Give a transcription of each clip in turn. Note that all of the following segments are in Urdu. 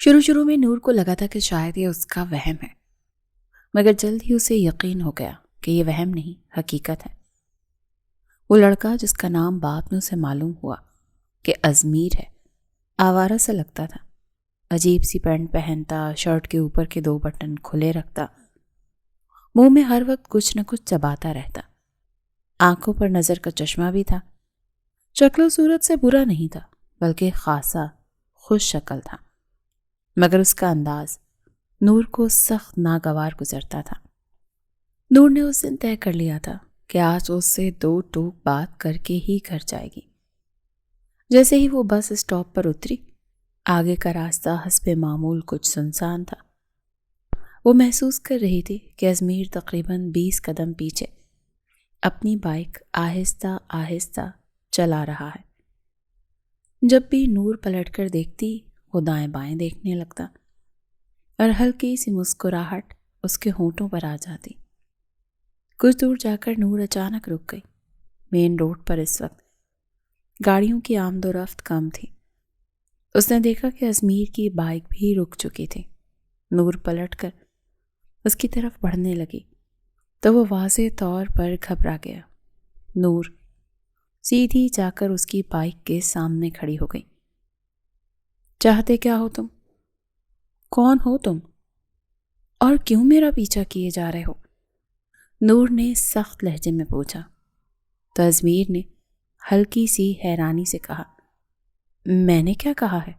شروع میں نور کو لگا تھا کہ شاید یہ اس کا وہم ہے، مگر جلد ہی اسے یقین ہو گیا کہ یہ وہم نہیں، حقیقت ہے۔ وہ لڑکا جس کا نام بعد میں اسے معلوم ہوا کہ ازمیر ہے، آوارہ سا لگتا تھا۔ عجیب سی پینٹ پہنتا، شرٹ کے اوپر کے 2 بٹن کھلے رکھتا، منہ میں ہر وقت کچھ نہ کچھ چباتا رہتا، آنکھوں پر نظر کا چشمہ بھی تھا۔ شکل و صورت سے برا نہیں تھا، بلکہ خاصا خوش شکل تھا، مگر اس کا انداز نور کو سخت ناگوار گزرتا تھا۔ نور نے اس دن طے کر لیا تھا کہ آج اس سے 2 ٹوک بات کر کے ہی گھر جائے گی۔ جیسے ہی وہ بس اسٹاپ پر اتری، آگے کا راستہ حسب معمول کچھ سنسان تھا۔ وہ محسوس کر رہی تھی کہ ازمیر تقریباً 20 قدم پیچھے اپنی بائک آہستہ آہستہ چلا رہا ہے۔ جب بھی نور پلٹ کر دیکھتی، وہ دائیں بائیں دیکھنے لگتا اور ہلکی سی مسکراہٹ اس کے ہونٹوں پر آ جاتی۔ کچھ دور جا کر نور اچانک رک گئی۔ مین روڈ پر اس وقت گاڑیوں کی آمد و رفت کم تھی۔ اس نے دیکھا کہ ازمیر کی بائک بھی رک چکی تھی۔ نور پلٹ کر اس کی طرف بڑھنے لگی تو وہ واضح طور پر گھبرا گیا۔ نور سیدھی جا کر اس کی بائک کے سامنے کھڑی ہو گئی۔ چاہتے کیا ہو تم؟ کون ہو تم؟ اور کیوں میرا پیچھا کیے جا رہے ہو؟ نور نے سخت لہجے میں پوچھا تو ازمیر نے ہلکی سی حیرانی سے کہا، میں نے کیا کہا ہے؟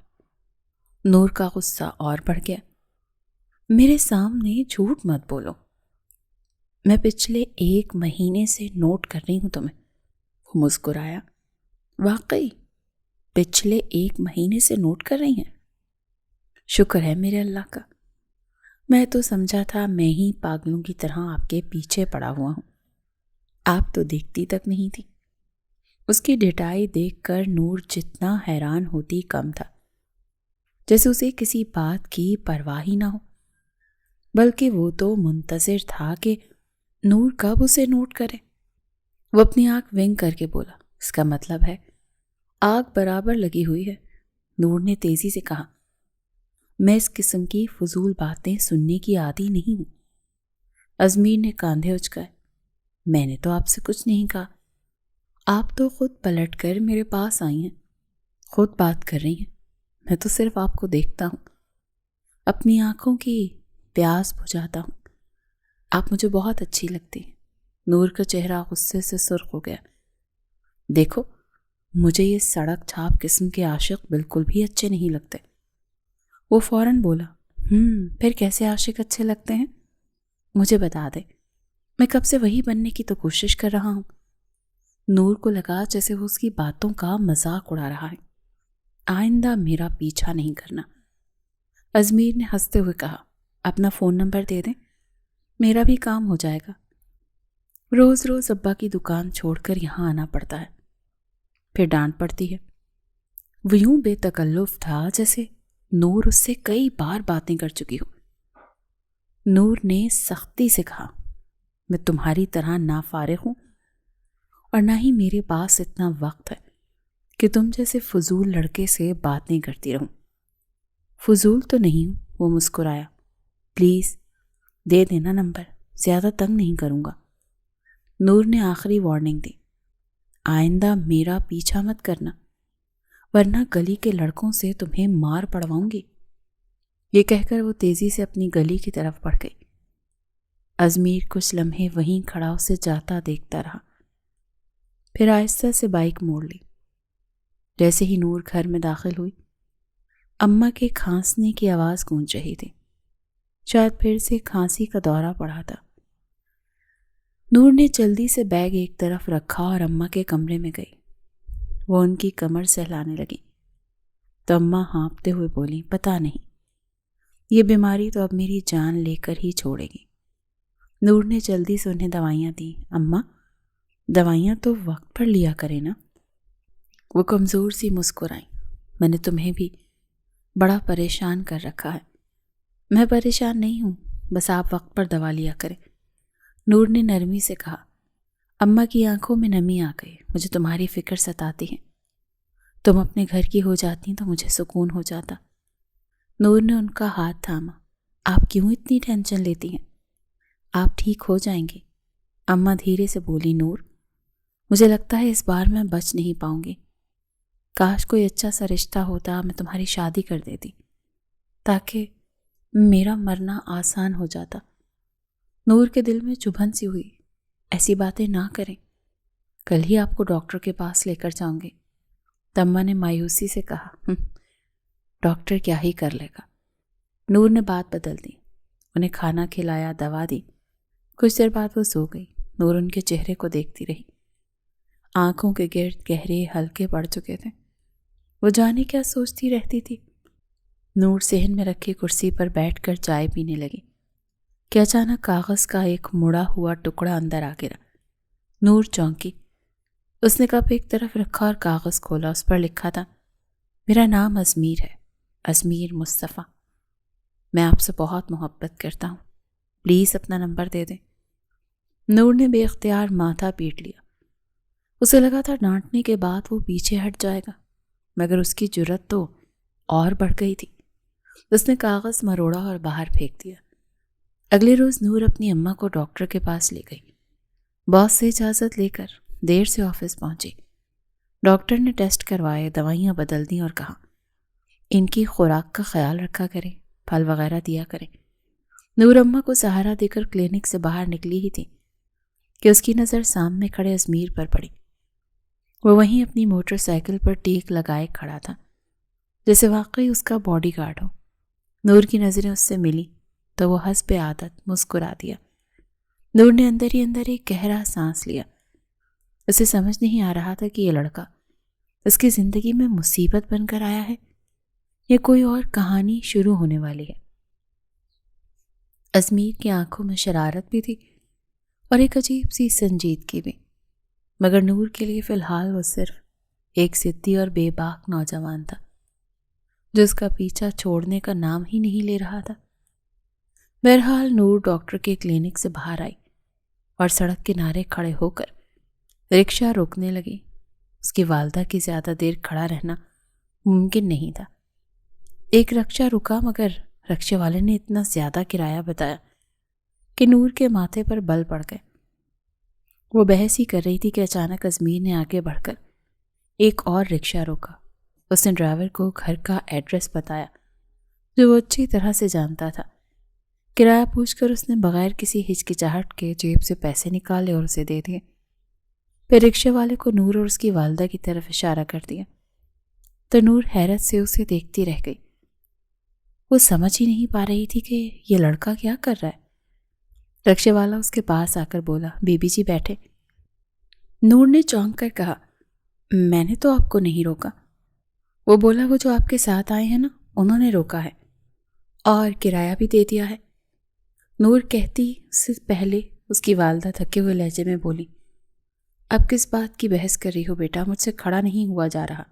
نور کا غصہ اور بڑھ گیا۔ میرے سامنے جھوٹ مت بولو، میں پچھلے 1 مہینے سے نوٹ کر رہی ہوں تمہیں۔ وہ مسکرایا، واقعی پچھلے 1 مہینے سے نوٹ کر رہی ہیں؟ شکر ہے میرے اللہ کا، میں تو سمجھا تھا میں ہی پاگلوں کی طرح آپ کے پیچھے پڑا ہوا ہوں، آپ تو دیکھتی تک نہیں تھی۔ اس کی ڈٹائی دیکھ کر نور جتنا حیران ہوتی کم تھا، جیسے اسے کسی بات کی پرواہ ہی نہ ہو، بلکہ وہ تو منتظر تھا کہ نور کب اسے نوٹ کرے۔ وہ اپنی آنکھ ونگ کر کے بولا، اس کا مطلب ہے آگ برابر لگی ہوئی ہے۔ نور نے تیزی سے کہا، میں اس قسم کی فضول باتیں سننے کی عادی نہیں ہوں۔ ازمیر نے کاندھے اچکائے، میں نے تو آپ سے کچھ نہیں کہا، آپ تو خود پلٹ کر میرے پاس آئی ہیں، خود بات کر رہی ہیں، میں تو صرف آپ کو دیکھتا ہوں، اپنی آنکھوں کی پیاس بجھاتا ہوں، آپ مجھے بہت اچھی لگتی ہیں۔ نور کا چہرہ غصے سے سرخ ہو گیا۔ دیکھو، مجھے یہ سڑک چھاپ قسم کے عاشق بالکل بھی اچھے نہیں لگتے۔ وہ فوراً بولا، پھر کیسے عاشق اچھے لگتے ہیں؟ مجھے بتا دے، میں کب سے وہی بننے کی تو کوشش کر رہا ہوں۔ نور کو لگا جیسے وہ اس کی باتوں کا مذاق اڑا رہا ہے۔ آئندہ میرا پیچھا نہیں کرنا۔ ازمیر نے ہنستے ہوئے کہا، اپنا فون نمبر دے دیں، میرا بھی کام ہو جائے گا۔ روز روز ابا کی دکان چھوڑ کر یہاں آنا پڑتا ہے، پھر ڈانٹ پڑتی ہے۔ وہ یوں بے تکلف تھا جیسے نور اس سے کئی بار باتیں کر چکی ہو۔ نور نے سختی سے کہا، میں تمہاری طرح نہ فارغ ہوں اور نہ ہی میرے پاس اتنا وقت ہے کہ تم جیسے فضول لڑکے سے باتیں کرتی رہوں۔ فضول تو نہیں ہوں، وہ مسکرایا، پلیز دے دینا نمبر، زیادہ تنگ نہیں کروں گا۔ نور نے آخری وارننگ دی، آئندہ میرا پیچھا مت کرنا، ورنہ گلی کے لڑکوں سے تمہیں مار پڑواؤں گی۔ یہ کہہ کر وہ تیزی سے اپنی گلی کی طرف بڑھ گئی۔ ازمیر کچھ لمحے وہیں کھڑا اسے جاتا دیکھتا رہا، پھر آہستہ سے بائک موڑ لی۔ جیسے ہی نور گھر میں داخل ہوئی، اماں کے کھانسنے کی آواز گونج رہی تھی، شاید پھر سے کھانسی کا دورہ پڑا تھا۔ نور نے جلدی سے بیگ ایک طرف رکھا اور اماں کے کمرے میں گئی۔ وہ ان کی کمر سہلانے لگی تو اماں ہانپتے ہوئے بولی، پتہ نہیں، یہ بیماری تو اب میری جان لے کر ہی چھوڑے گی۔ نور نے جلدی سے انہیں دوائیاں دیں۔ اماں، دوائیاں تو وقت پر لیا کرے نا۔ وہ کمزور سی مسکرائیں، میں نے تمہیں بھی بڑا پریشان کر رکھا ہے۔ میں پریشان نہیں ہوں، بس آپ وقت پر دوا لیا کریں۔ نور نے نرمی سے کہا۔ اماں کی آنکھوں میں نمی آ گئی، مجھے تمہاری فکر ستاتی ہے، تم اپنے گھر کی ہو جاتی تو مجھے سکون ہو جاتا۔ نور نے ان کا ہاتھ تھاما۔ آپ کیوں اتنی ٹینشن لیتی ہیں؟ آپ ٹھیک ہو جائیں گی، اماں دھیرے سے بولی۔ نور، مجھے لگتا ہے اس بار میں بچ نہیں پاؤں گی۔ کاش کوئی اچھا سا رشتہ ہوتا، میں تمہاری شادی کر دیتی تاکہ میرا مرنا آسان ہو جاتا۔ نور کے دل میں چبھن سی ہوئی۔ ایسی باتیں نہ کریں، کل ہی آپ کو ڈاکٹر کے پاس لے کر جاؤں گے۔ تما نے مایوسی سے کہا، ڈاکٹر کیا ہی کر لے گا۔ نور نے بات بدل دی، انہیں کھانا کھلایا، دوا دی۔ کچھ دیر بعد وہ سو گئی۔ نور ان کے چہرے کو دیکھتی رہی۔ آنکھوں کے گرد گہرے حلقے پڑ چکے تھے۔ وہ جانے کیا سوچتی رہتی تھی۔ نور صحن میں رکھی کرسی پر بیٹھ کر چائے پینے لگی کہ اچانک کاغذ کا ایک مڑا ہوا ٹکڑا اندر آ گرا۔ نور چونکی۔ اس نے کپ ایک طرف رکھا اور کاغذ کھولا۔ اس پر لکھا تھا، میرا نام ازمیر ہے، ازمیر مصطفیٰ۔ میں آپ سے بہت محبت کرتا ہوں، پلیز اپنا نمبر دے دیں۔ نور نے بے اختیار ماتھا پیٹ لیا۔ اسے لگا تھا ڈانٹنے کے بعد وہ پیچھے ہٹ جائے گا، مگر اس کی جرت تو اور بڑھ گئی تھی۔ اس نے کاغذ مروڑا اور باہر پھینک دیا۔ اگلے روز نور اپنی اماں کو ڈاکٹر کے پاس لے گئی۔ باس سے اجازت لے کر دیر سے آفس پہنچی۔ ڈاکٹر نے ٹیسٹ کروائے، دوائیاں بدل دیں اور کہا، ان کی خوراک کا خیال رکھا کریں، پھل وغیرہ دیا کریں۔ نور اماں کو سہارا دے کر کلینک سے باہر نکلی ہی تھی کہ اس کی نظر سامنے کھڑے ازمیر پر پڑی۔ وہ وہیں اپنی موٹر سائیکل پر ٹیک لگائے کھڑا تھا، جیسے واقعی اس کا باڈی گارڈ ہو۔ نور کی نظریں اس سے ملی تو وہ حسب عادت مسکرا دیا۔ نور نے اندر ہی اندر ایک گہرا سانس لیا۔ اسے سمجھ نہیں آ رہا تھا کہ یہ لڑکا اس کی زندگی میں مصیبت بن کر آیا ہے یا کوئی اور کہانی شروع ہونے والی ہے۔ ازمیر کی آنکھوں میں شرارت بھی تھی اور ایک عجیب سی سنجیدگی بھی، مگر نور کے لیے فی الحال وہ صرف ایک ضدی اور بے باک نوجوان تھا جو اس کا پیچھا چھوڑنے کا نام ہی نہیں لے رہا تھا۔ بہرحال نور ڈاکٹر کے کلینک سے باہر آئی اور سڑک کنارے کھڑے ہو کر رکشہ روکنے لگی۔ اس کی والدہ کی زیادہ دیر کھڑا رہنا ممکن نہیں تھا۔ ایک رکشہ رکا، مگر رکشے والے نے اتنا زیادہ کرایہ بتایا کہ نور کے ماتھے پر بل پڑ گئے۔ وہ بحث ہی کر رہی تھی کہ اچانک ازمیر نے آگے بڑھ کر ایک اور رکشہ روکا۔ اس نے ڈرائیور کو گھر کا ایڈریس بتایا جو وہ اچھی طرح سے جانتا تھا۔ کرایہ پوچھ کر اس نے بغیر کسی ہچکچاہٹ کے جیب سے پیسے نکالے اور اسے دے دیے۔ پھر رکشے والے کو نور اور اس کی والدہ کی طرف اشارہ کر دیا تو نور حیرت سے اسے دیکھتی رہ گئی۔ وہ سمجھ ہی نہیں پا رہی تھی کہ یہ لڑکا کیا کر رہا ہے۔ رکشے والا اس کے پاس آ کر بولا، بی بی جی بیٹھے۔ نور نے چونک کر کہا، میں نے تو آپ کو نہیں روکا۔ وہ بولا، وہ جو آپ کے ساتھ آئے ہیں نا، انہوں نے روکا ہے اور کرایہ بھی دے دیا ہے۔ نور کہتی سے پہلے اس کی والدہ تھکے ہوئے لہجے میں بولی، اب کس بات کی بحث کر رہی ہو بیٹا، مجھ سے کھڑا نہیں ہوا جا رہا۔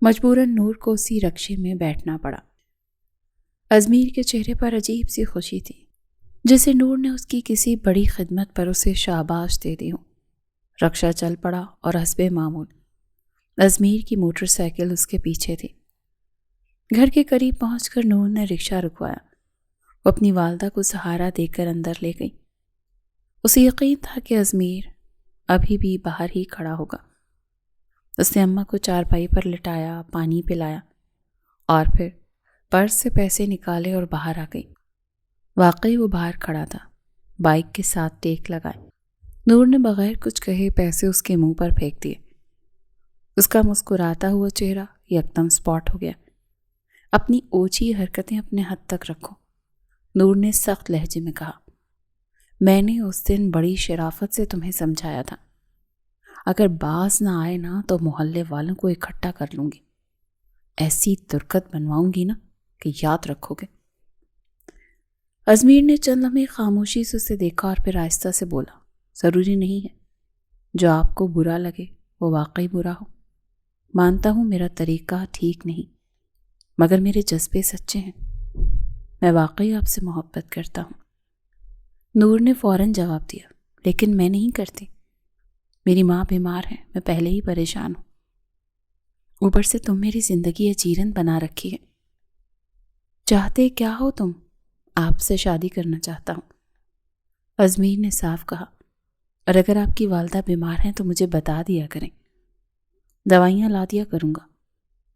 مجبوراً نور کو اسی رکشے میں بیٹھنا پڑا۔ ازمیر کے چہرے پر عجیب سی خوشی تھی، جیسے نور نے اس کی کسی بڑی خدمت پر اسے شاباش دے دی ہوں۔ رکشہ چل پڑا اور حسب معمول ازمیر کی موٹر سائیکل اس کے پیچھے تھی۔ گھر کے قریب پہنچ کر نور نے رکشہ رکوایا۔ وہ اپنی والدہ کو سہارا دے کر اندر لے گئی۔ اسے یقین تھا کہ ازمیر ابھی بھی باہر ہی کھڑا ہوگا۔ اس نے اماں کو چارپائی پر لٹایا، پانی پلایا اور پھر پرس سے پیسے نکالے اور باہر آ گئی۔ واقعی وہ باہر کھڑا تھا، بائک کے ساتھ ٹیک لگائے۔ نور نے بغیر کچھ کہے پیسے اس کے منہ پر پھینک دیے۔ اس کا مسکراتا ہوا چہرہ یکدم سپاٹ ہو گیا۔ اپنی اوچھی حرکتیں اپنے حد تک رکھو، نور نے سخت لہجے میں کہا۔ میں نے اس دن بڑی شرافت سے تمہیں سمجھایا تھا، اگر باز نہ آئے نا تو محلے والوں کو اکٹھا کر لوں گی، ایسی ترکت بنواؤں گی نا کہ یاد رکھو گے۔ ازمیر نے چند لمحے خاموشی سے اسے دیکھا اور پھر آہستہ سے بولا، ضروری نہیں ہے جو آپ کو برا لگے وہ واقعی برا ہو۔ مانتا ہوں میرا طریقہ ٹھیک نہیں، مگر میرے جذبے سچے ہیں۔ میں واقعی آپ سے محبت کرتا ہوں۔ نور نے فوراً جواب دیا، لیکن میں نہیں کرتی، میری ماں بیمار ہے، میں پہلے ہی پریشان ہوں، اوپر سے تم میری زندگی اجیرن بنا رکھی ہے۔ چاہتے کیا ہو تم؟ آپ سے شادی کرنا چاہتا ہوں، ازمیر نے صاف کہا، اور اگر آپ کی والدہ بیمار ہیں تو مجھے بتا دیا کریں، دوائیاں لا دیا کروں گا۔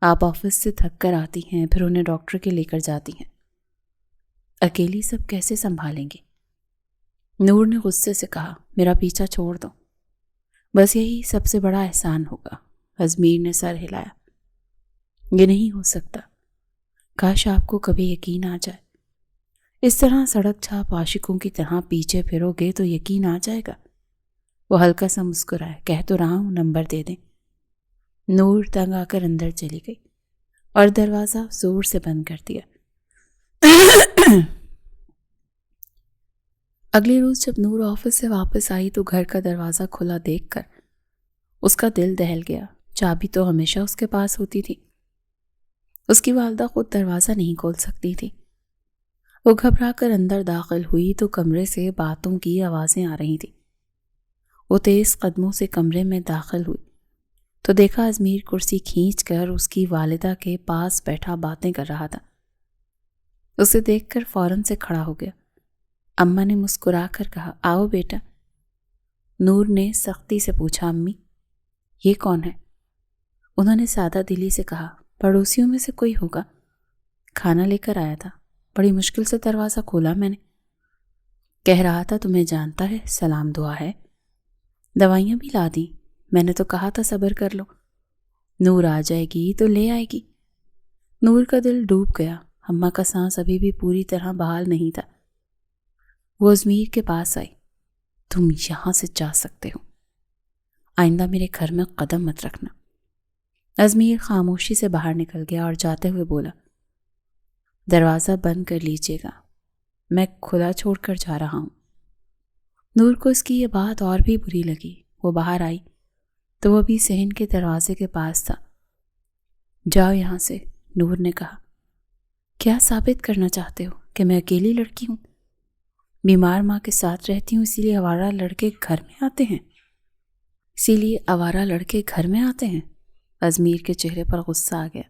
آپ آفس سے تھک کر آتی ہیں، پھر انہیں ڈاکٹر کے لے کر جاتی ہیں، اکیلی سب کیسے سنبھالیں گی؟ نور نے غصے سے کہا، میرا پیچھا چھوڑ دو، بس یہی سب سے بڑا احسان ہوگا۔ ازمیر نے سر ہلایا، یہ نہیں ہو سکتا، کاش آپ کو کبھی یقین آ جائے، اس طرح سڑک چھاپ عاشقوں کی طرح پیچھے پھرو گے تو یقین آ جائے گا۔ وہ ہلکا سا مسکرائے، کہہ تو رہا ہوں نمبر دے دیں۔ نور تنگ آ کر اندر چلی گئی اور دروازہ زور سے بند کر دیا۔ اگلے روز جب نور آفس سے واپس آئی تو گھر کا دروازہ کھلا دیکھ کر اس کا دل دہل گیا۔ چابی تو ہمیشہ اس کے پاس ہوتی تھی، اس کی والدہ خود دروازہ نہیں کھول سکتی تھی۔ وہ گھبرا کر اندر داخل ہوئی تو کمرے سے باتوں کی آوازیں آ رہی تھیں۔ وہ تیز قدموں سے کمرے میں داخل ہوئی تو دیکھا ازمیر کرسی کھینچ کر اس کی والدہ کے پاس بیٹھا باتیں کر رہا تھا۔ اسے دیکھ کر فوراً سے کھڑا ہو گیا۔ اماں نے مسکرا کر کہا، آؤ بیٹا۔ نور نے سختی سے پوچھا، امی یہ کون ہے؟ انہوں نے سادہ دلی سے کہا، پڑوسیوں میں سے کوئی ہوگا، کھانا لے کر آیا تھا، بڑی مشکل سے دروازہ کھولا میں نے، کہہ رہا تھا تمہیں جانتا ہے، سلام دعا ہے، دوائیاں بھی لا دیں، میں نے تو کہا تھا صبر کر لو، نور آ جائے گی تو لے آئے گی۔ نور کا دل ڈوب گیا، اماں کا سانس ابھی بھی پوری طرح بحال نہیں تھا۔ وہ ازمیر کے پاس آئی، تم یہاں سے جا سکتے ہو، آئندہ میرے گھر میں قدم مت رکھنا۔ ازمیر خاموشی سے باہر نکل گیا اور جاتے ہوئے بولا، دروازہ بند کر لیجیے گا، میں کھلا چھوڑ کر جا رہا ہوں۔ نور کو اس کی یہ بات اور بھی بری لگی۔ وہ باہر آئی تو وہ بھی صحن کے دروازے کے پاس تھا۔ جاؤ یہاں سے، نور نے کہا۔ کیا ثابت کرنا چاہتے ہو کہ میں اکیلی لڑکی ہوں؟ بیمار ماں کے ساتھ رہتی ہوں، اسی لیے آوارہ لڑکے گھر میں آتے ہیں؟ ازمیر کے چہرے پر غصہ آ گیا۔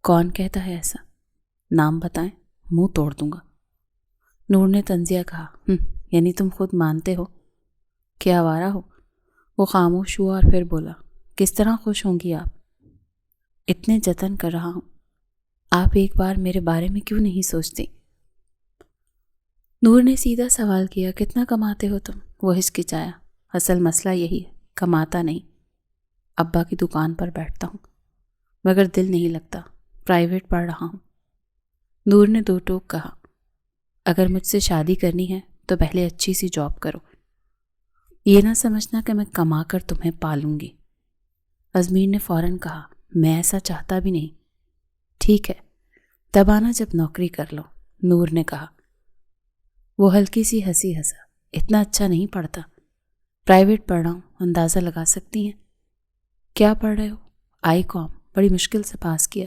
کون کہتا ہے ایسا؟ نام بتائیں، منہ توڑ دوں گا۔ نور نے طنزیہ کہا، یعنی تم خود مانتے ہو کہ آوارہ ہو؟ وہ خاموش ہوا اور پھر بولا، کس طرح خوش ہوں گی آپ؟ اتنے جتن کر رہا ہوں، آپ ایک بار میرے بارے میں کیوں نہیں سوچتی؟ نور نے سیدھا سوال کیا، کتنا کماتے ہو تم؟ وہ ہچکچایا، اصل مسئلہ یہی ہے، کماتا نہیں، ابا کی دکان پر بیٹھتا ہوں، مگر دل نہیں لگتا، پرائیویٹ پڑھ رہا ہوں۔ نور نے دو ٹوک کہا، اگر مجھ سے شادی کرنی ہے تو پہلے اچھی سی جاب کرو، یہ نہ سمجھنا کہ میں کما کر تمہیں پالوں گی۔ ازمیر نے فوراً کہا، میں ایسا چاہتا بھی نہیں۔ ٹھیک ہے، تب آنا جب نوکری کر لو، نور نے کہا۔ وہ ہلکی سی ہنسی ہنسا، اتنا اچھا نہیں پڑھتا، پرائیویٹ پڑھ رہا ہوں، اندازہ لگا سکتی ہیں؟ کیا پڑھ رہے ہو؟ ICOM، بڑی مشکل سے پاس کیا،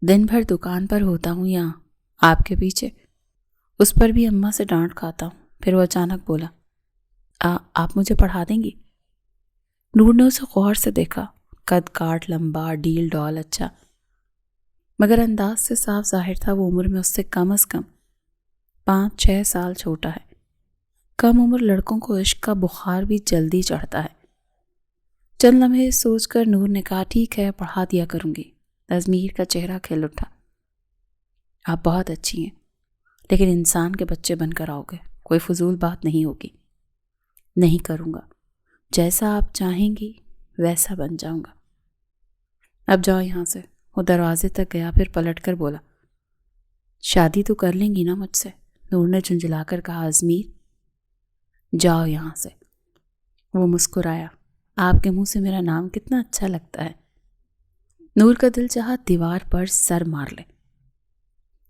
دن بھر دکان پر ہوتا ہوں یہاں آپ کے پیچھے، اس پر بھی اماں سے ڈانٹ کھاتا ہوں۔ پھر وہ اچانک بولا، آپ مجھے پڑھا دیں گی؟ نور نے اسے غور سے دیکھا، قد کاٹ لمبا، ڈیل ڈال اچھا، مگر انداز سے صاف ظاہر تھا وہ عمر میں اس سے کم از کم 5-6 سال چھوٹا ہے۔ کم عمر لڑکوں کو عشق کا بخار بھی جلدی چڑھتا ہے۔ چند لمحے سوچ کر نور نے کہا، ٹھیک ہے، پڑھا دیا کروں گی۔ ازمیر کا چہرہ کھل اٹھا، آپ بہت اچھی ہیں، لیکن انسان کے بچے بن کر آؤ گے، کوئی فضول بات نہیں ہوگی۔ نہیں کروں گا، جیسا آپ چاہیں گی ویسا بن جاؤں گا۔ اب جاؤ یہاں سے۔ وہ دروازے تک گیا، پھر پلٹ کر بولا، شادی تو کر لیں گی نا مجھ سے؟ نور نے جھنجھلا کر کہا، ازمیر جاؤ یہاں سے۔ وہ مسکرایا، آپ کے منہ سے میرا نام کتنا اچھا لگتا ہے۔ نور کا دل چاہا دیوار پر سر مار لے،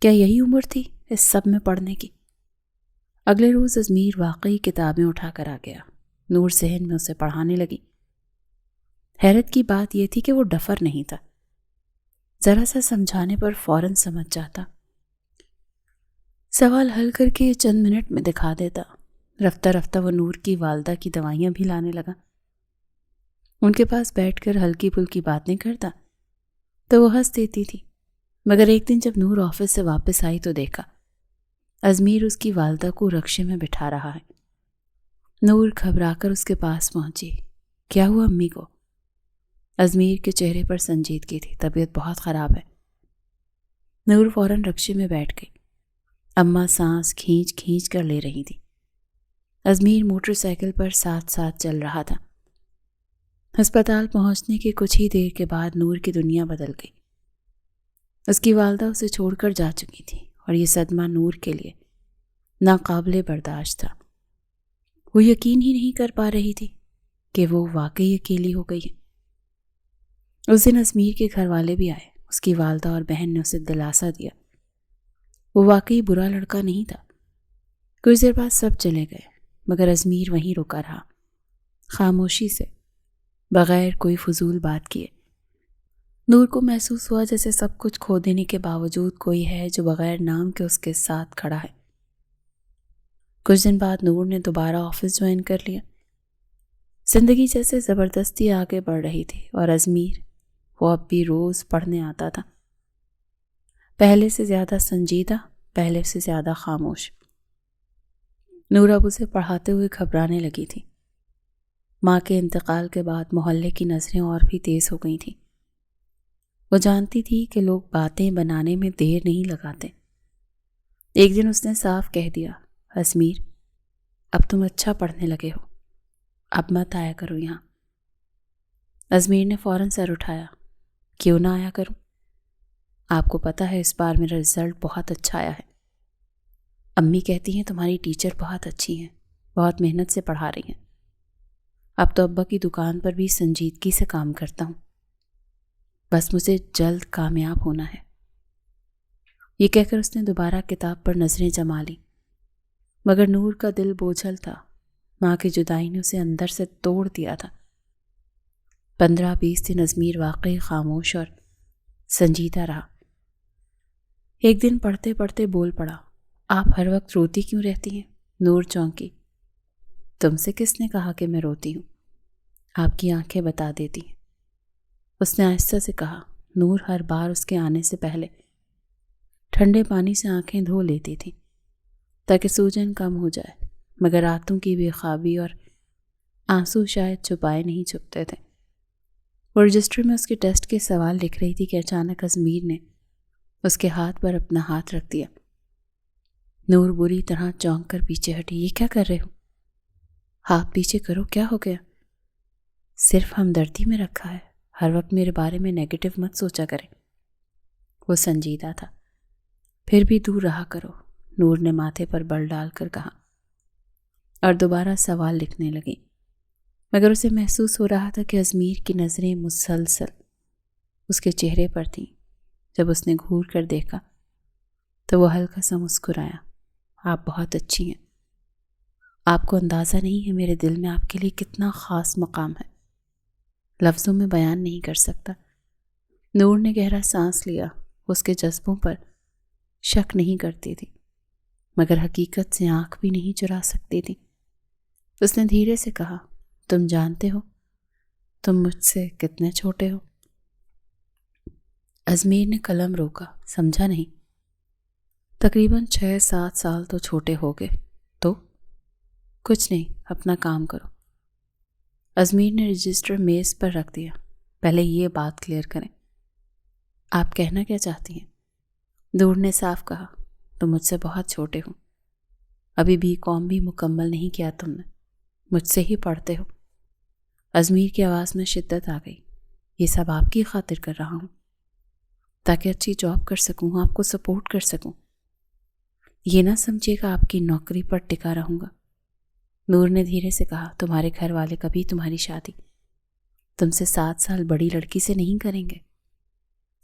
کیا یہی عمر تھی اس سب میں پڑھنے کی؟ اگلے روز ازمیر واقعی کتابیں اٹھا کر آ گیا۔ نور صحن میں اسے پڑھانے لگی۔ حیرت کی بات یہ تھی کہ وہ ڈفر نہیں تھا، ذرا سا سمجھانے پر فوراً سمجھ جاتا، سوال حل کر کے چند منٹ میں دکھا دیتا۔ رفتہ رفتہ وہ نور کی والدہ کی دوائیاں بھی لانے لگا۔ ان کے پاس بیٹھ کر ہلکی پھلکی باتیں کرتا تو وہ ہنس دیتی تھی، مگر ایک دن جب نور آفس سے واپس آئی تو دیکھا ازمیر اس کی والدہ کو رکشے میں بٹھا رہا ہے۔ نور گھبرا کر اس کے پاس پہنچی۔ کیا ہوا امی کو؟ ازمیر کے چہرے پر سنجیدگی تھی۔ طبیعت بہت خراب ہے۔ نور فوراً رکشے میں بیٹھ گئی۔ اماں سانس کھینچ کھینچ کر لے رہی تھی۔ ازمیر موٹر سائیکل پر ساتھ ساتھ چل رہا تھا۔ ہسپتال پہنچنے کے کچھ ہی دیر کے بعد نور کی دنیا بدل گئی۔ اس کی والدہ اسے چھوڑ کر جا چکی تھی اور یہ صدمہ نور کے لیے ناقابل برداشت تھا۔ وہ یقین ہی نہیں کر پا رہی تھی کہ وہ واقعی اکیلی ہو گئی ہے۔ اس دن ازمیر کے گھر والے بھی آئے۔ اس کی والدہ اور بہن نے اسے دلاسا دیا۔ وہ واقعی برا لڑکا نہیں تھا۔ کچھ دیر بعد سب چلے گئے مگر ازمیر وہیں رکا رہا، خاموشی سے، بغیر کوئی فضول بات کیے۔ نور کو محسوس ہوا جیسے سب کچھ کھو دینے کے باوجود کوئی ہے جو بغیر نام کے اس کے ساتھ کھڑا ہے۔ کچھ دن بعد نور نے دوبارہ آفس جوائن کر لیا۔ زندگی جیسے زبردستی آگے بڑھ رہی تھی اور ازمیر وہ اب بھی روز پڑھنے آتا تھا، پہلے سے زیادہ سنجیدہ، پہلے سے زیادہ خاموش۔ نور اب اسے پڑھاتے ہوئے گھبرانے لگی تھی۔ ماں کے انتقال کے بعد محلے کی نظریں اور بھی تیز ہو گئی تھیں۔ وہ جانتی تھی کہ لوگ باتیں بنانے میں دیر نہیں لگاتے۔ ایک دن اس نے صاف کہہ دیا، ازمیر اب تم اچھا پڑھنے لگے ہو، اب مت آیا کرو یہاں۔ ازمیر نے فوراً سر اٹھایا، کیوں نہ آیا کروں؟ آپ کو پتہ ہے اس بار میرا رزلٹ بہت اچھا آیا ہے۔ امی کہتی ہیں تمہاری ٹیچر بہت اچھی ہیں، بہت محنت سے پڑھا رہی ہیں۔ اب تو ابا کی دکان پر بھی سنجیدگی سے کام کرتا ہوں، بس مجھے جلد کامیاب ہونا ہے۔ یہ کہہ کر اس نے دوبارہ کتاب پر نظریں جما لی، مگر نور کا دل بوجھل تھا۔ ماں کی جدائی نے اسے اندر سے توڑ دیا تھا۔ 15-20 دن ازمیر واقعی خاموش اور سنجیدہ رہا۔ ایک دن پڑھتے پڑھتے بول پڑا، آپ ہر وقت روتی کیوں رہتی ہیں؟ نور چونکی۔ تم سے کس نے کہا کہ میں روتی ہوں؟ آپ کی آنکھیں بتا دیتی ہیں۔ اس نے آہستہ سے کہا۔ نور ہر بار اس کے آنے سے پہلے ٹھنڈے پانی سے آنکھیں دھو لیتی تھی تاکہ سوجن کم ہو جائے، مگر راتوں کی بے خوابی اور آنسو شاید چھپائے نہیں چھپتے تھے۔ وہ رجسٹر میں اس کے ٹیسٹ کے سوال لکھ رہی تھی کہ اچانک ازمیر نے اس کے ہاتھ پر اپنا ہاتھ رکھ دیا۔ نور بری طرح چونک کر پیچھے ہٹی۔ یہ کیا کر رہے ہو؟ ہاتھ پیچھے کرو، کیا ہو گیا؟ صرف ہمدردی میں رکھا ہے، ہر وقت میرے بارے میں نیگیٹو مت سوچا کریں۔ وہ سنجیدہ تھا۔ پھر بھی دور رہا کرو، نور نے ماتھے پر بل ڈال کر کہا، اور دوبارہ سوال لکھنے لگی، مگر اسے محسوس ہو رہا تھا کہ ازمیر کی نظریں مسلسل اس کے چہرے پر تھیں۔ جب اس نے گھور کر دیکھا تو وہ ہلکا سا مسکرایا۔ آپ بہت اچھی ہیں، آپ کو اندازہ نہیں ہے میرے دل میں آپ کے لیے کتنا خاص مقام ہے، لفظوں میں بیان نہیں کر سکتا۔ نور نے گہرا سانس لیا۔ اس کے جذبوں پر شک نہیں کرتی تھی، مگر حقیقت سے آنکھ بھی نہیں چرا سکتی تھی۔ اس نے دھیرے سے کہا، تم جانتے ہو تم مجھ سے کتنے چھوٹے ہو؟ ازمیر نے قلم روکا، سمجھا نہیں۔ تقریباً 6-7 سال تو چھوٹے ہو گئے۔ تو کچھ نہیں، اپنا کام کرو۔ ازمیر نے رجسٹر میز پر رکھ دیا۔ پہلے یہ بات کلیئر کریں، آپ کہنا کیا چاہتی ہیں؟ نور نے صاف کہا، تم مجھ سے بہت چھوٹے ہو، ابھی BCom بھی مکمل نہیں کیا تم نے، مجھ سے ہی پڑھتے ہو۔ ازمیر کی آواز میں شدت آ گئی۔ یہ سب آپ کی خاطر کر رہا ہوں تاکہ اچھی جاب کر سکوں، آپ کو سپورٹ کر سکوں۔ یہ نہ سمجھے گا آپ کی نوکری پر ٹکا رہوں گا۔ نور نے دھیرے سے کہا، تمہارے گھر والے کبھی تمہاری شادی تم سے 7 سال بڑی لڑکی سے نہیں کریں گے۔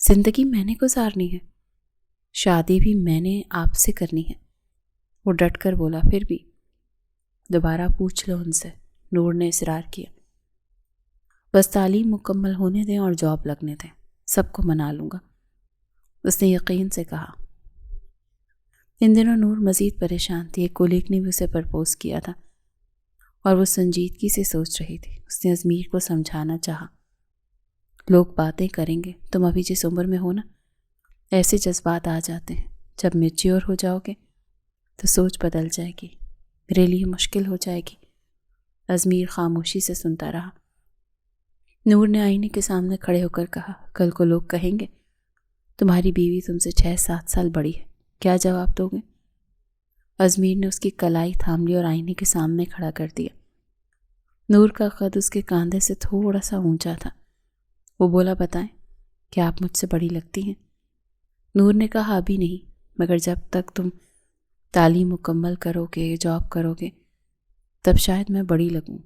زندگی میں نے گزارنی ہے، شادی بھی میں نے آپ سے کرنی ہے۔ وہ ڈٹ کر بولا، پھر بھی دوبارہ پوچھ لو ان سے۔ نور نے اصرار کیا، بس تعلیم مکمل ہونے دیں اور جاب لگنے دیں، سب کو منا لوں گا۔ اس نے یقین سے کہا۔ ان دنوں نور مزید پریشان تھی۔ ایک کولیگ نے بھی اسے پرپوز کیا تھا اور وہ سنجیدگی سے سوچ رہی تھی۔ اس نے ازمیر کو سمجھانا چاہا، لوگ باتیں کریں گے، تم ابھی جس عمر میں ہو نا، ایسے جذبات آ جاتے ہیں، جب میچیور ہو جاؤ گے تو سوچ بدل جائے گی، میرے لیے مشکل ہو جائے گی۔ ازمیر خاموشی سے سنتا رہا۔ نور نے آئینے کے سامنے کھڑے ہو کر کہا، کل کو لوگ کہیں گے تمہاری بیوی تم سے 6-7 سال بڑی ہے، کیا جواب دو گے؟ ازمیر نے اس کی کلائی تھام لی اور آئینے کے سامنے کھڑا کر دیا۔ نور کا قد اس کے کاندھے سے تھوڑا سا اونچا تھا۔ وہ بولا، بتائیں کہ آپ مجھ سے بڑی لگتی ہیں؟ نور نے کہا، ابھی نہیں، مگر جب تک تم تعلیم مکمل کرو گے، جاب کرو گے، تب شاید میں بڑی لگوں۔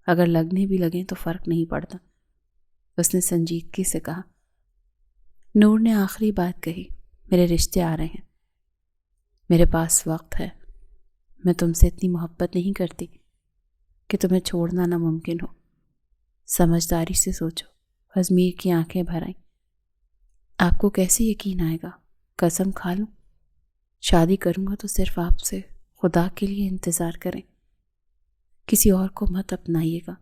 اگر لگنے بھی لگیں تو فرق نہیں پڑتا، اس نے سنجیدگی سے کہا۔ نور نے آخری بات کہی، میرے رشتے آ رہے ہیں، میرے پاس وقت ہے، میں تم سے اتنی محبت نہیں کرتی کہ تمہیں چھوڑنا ناممکن ہو، سمجھداری سے سوچو۔ ازمیر کی آنکھیں بھر آئیں۔ آپ کو کیسے یقین آئے گا؟ قسم کھا لوں، شادی کروں گا تو صرف آپ سے، خدا کے لیے انتظار کریں، کسی اور کو مت اپنائیے گا۔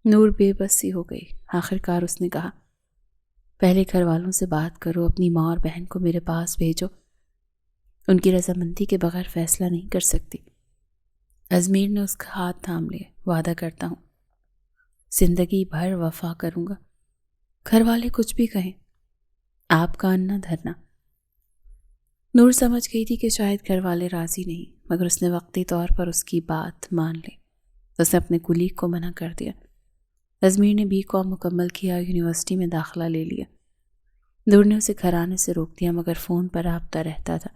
نور بے بس سی ہو گئی۔ آخر کار اس نے کہا، پہلے گھر والوں سے بات کرو، اپنی ماں اور بہن کو میرے پاس بھیجو، ان کی رضامندی کے بغیر فیصلہ نہیں کر سکتی۔ ازمیر نے اس کا ہاتھ تھام لیا۔ وعدہ کرتا ہوں زندگی بھر وفا کروں گا، گھر والے کچھ بھی کہیں، آپ کان نہ دھرنا۔ نور سمجھ گئی تھی کہ شاید گھر والے راضی نہیں، مگر اس نے وقتی طور پر اس کی بات مان لی۔ اس نے اپنے کولیگ کو منع کر دیا۔ ازمیر نے BCom مکمل کیا، یونیورسٹی میں داخلہ لے لیا۔ نور نے اسے گھر آنے سے روک دیا، مگر فون پر رابطہ رہتا تھا۔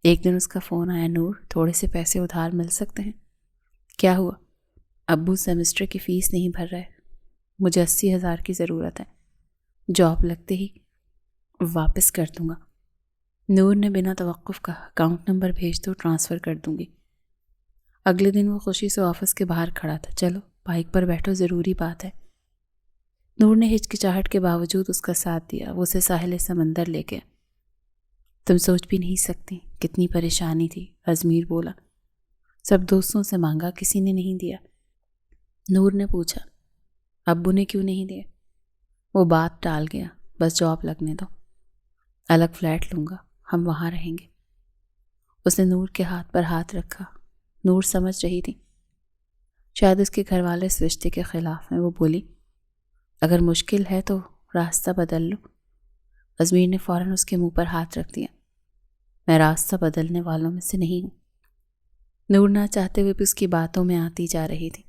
ایک دن اس کا فون آیا، نور تھوڑے سے پیسے ادھار مل سکتے ہیں؟ کیا ہوا؟ ابو سیمسٹر کی فیس نہیں بھر رہے، مجھے 80,000 کی ضرورت ہے، جاب لگتے ہی واپس کر دوں گا۔ نور نے بنا توقف کہا، اکاؤنٹ نمبر بھیج دو، ٹرانسفر کر دوں گی۔ اگلے دن وہ خوشی سے آفس کے باہر کھڑا تھا۔ چلو بائک پر بیٹھو، ضروری بات ہے۔ نور نے ہچکچاہٹ کے باوجود اس کا ساتھ دیا۔ وہ اسے ساحل سمندر لے گیا۔ تم سوچ بھی نہیں سکتی کتنی پریشانی تھی، ازمیر بولا۔ سب دوستوں سے مانگا، کسی نے نہیں دیا۔ نور نے پوچھا، ابو نے کیوں نہیں دیا؟ وہ بات ٹال گیا، بس جاب لگنے دو، الگ فلیٹ لوں گا، ہم وہاں رہیں گے۔ اس نے نور کے ہاتھ پر ہاتھ رکھا۔ نور سمجھ رہی تھی شاید اس کے گھر والے اس رشتے کے خلاف ہیں۔ وہ بولی، اگر مشکل ہے تو راستہ بدل لو۔ ازمیر نے فوراً اس کے منہ پر ہاتھ رکھ دیا۔ میں راستہ بدلنے والوں میں سے نہیں ہوں۔ نور نہ چاہتے ہوئے بھی اس کی باتوں میں آتی جا رہی تھی۔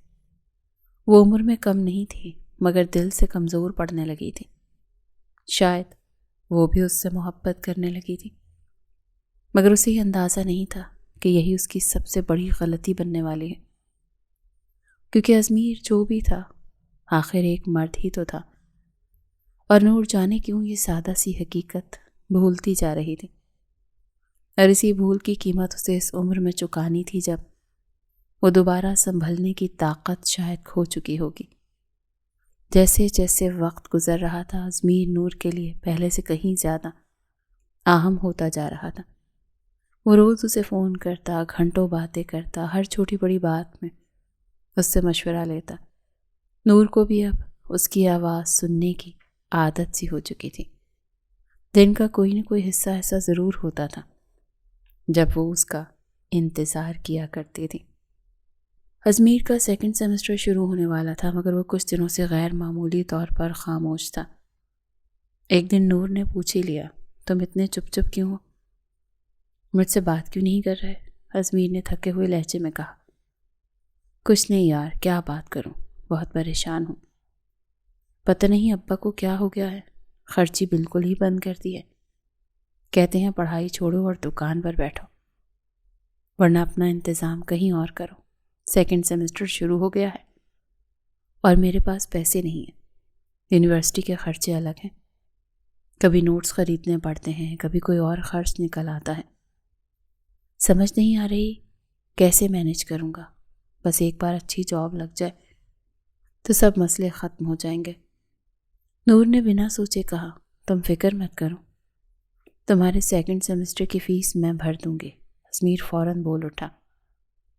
وہ عمر میں کم نہیں تھی، مگر دل سے کمزور پڑنے لگی تھی۔ شاید وہ بھی اس سے محبت کرنے لگی تھی، مگر اسے یہ اندازہ نہیں تھا کہ یہی اس کی سب سے بڑی غلطی بننے والی ہے، کیونکہ ازمیر جو بھی تھا آخر ایک مرد ہی تو تھا، اور نور جانے کیوں یہ سادہ سی حقیقت بھولتی جا رہی تھی، اور اسی بھول کی قیمت اسے اس عمر میں چکانی تھی جب وہ دوبارہ سنبھلنے کی طاقت شاید کھو چکی ہوگی۔ جیسے جیسے وقت گزر رہا تھا، ازمیر نور کے لیے پہلے سے کہیں زیادہ اہم ہوتا جا رہا تھا۔ وہ روز اسے فون کرتا، گھنٹوں باتیں کرتا، ہر چھوٹی بڑی بات میں اس سے مشورہ لیتا۔ نور کو بھی اب اس کی آواز سننے کی عادت سی ہو چکی تھی۔ دن کا کوئی نہ کوئی حصہ ایسا ضرور ہوتا تھا جب وہ اس کا انتظار کیا کرتی تھی۔ ازمیر کا 2nd سیمسٹر شروع ہونے والا تھا، مگر وہ کچھ دنوں سے غیر معمولی طور پر خاموش تھا۔ ایک دن نور نے پوچھ ہی لیا، تم اتنے چپ چپ کیوں ہو؟ مجھ سے بات کیوں نہیں کر رہے؟ ازمیر نے تھکے ہوئے لہجے میں کہا، کچھ نہیں یار، کیا بات کروں، بہت پریشان ہوں۔ پتہ نہیں ابا کو کیا ہو گیا ہے، خرچی بالکل ہی بند کر دی ہے۔ کہتے ہیں پڑھائی چھوڑو اور دکان پر بیٹھو، ورنہ اپنا انتظام کہیں اور کرو۔ 2nd سیمسٹر شروع ہو گیا ہے اور میرے پاس پیسے نہیں ہیں، یونیورسٹی کے خرچے الگ ہیں، کبھی نوٹس خریدنے پڑتے ہیں، کبھی کوئی اور خرچ نکل آتا ہے، سمجھ نہیں آ رہی کیسے مینیج کروں گا۔ بس ایک بار اچھی جاب لگ جائے تو سب مسئلے ختم ہو جائیں گے۔ نور نے بنا سوچے کہا، تم فکر مت کرو، تمہارے 2nd سیمسٹر کی فیس میں بھر دوں گی۔ ازمیر فوراً بول اٹھا،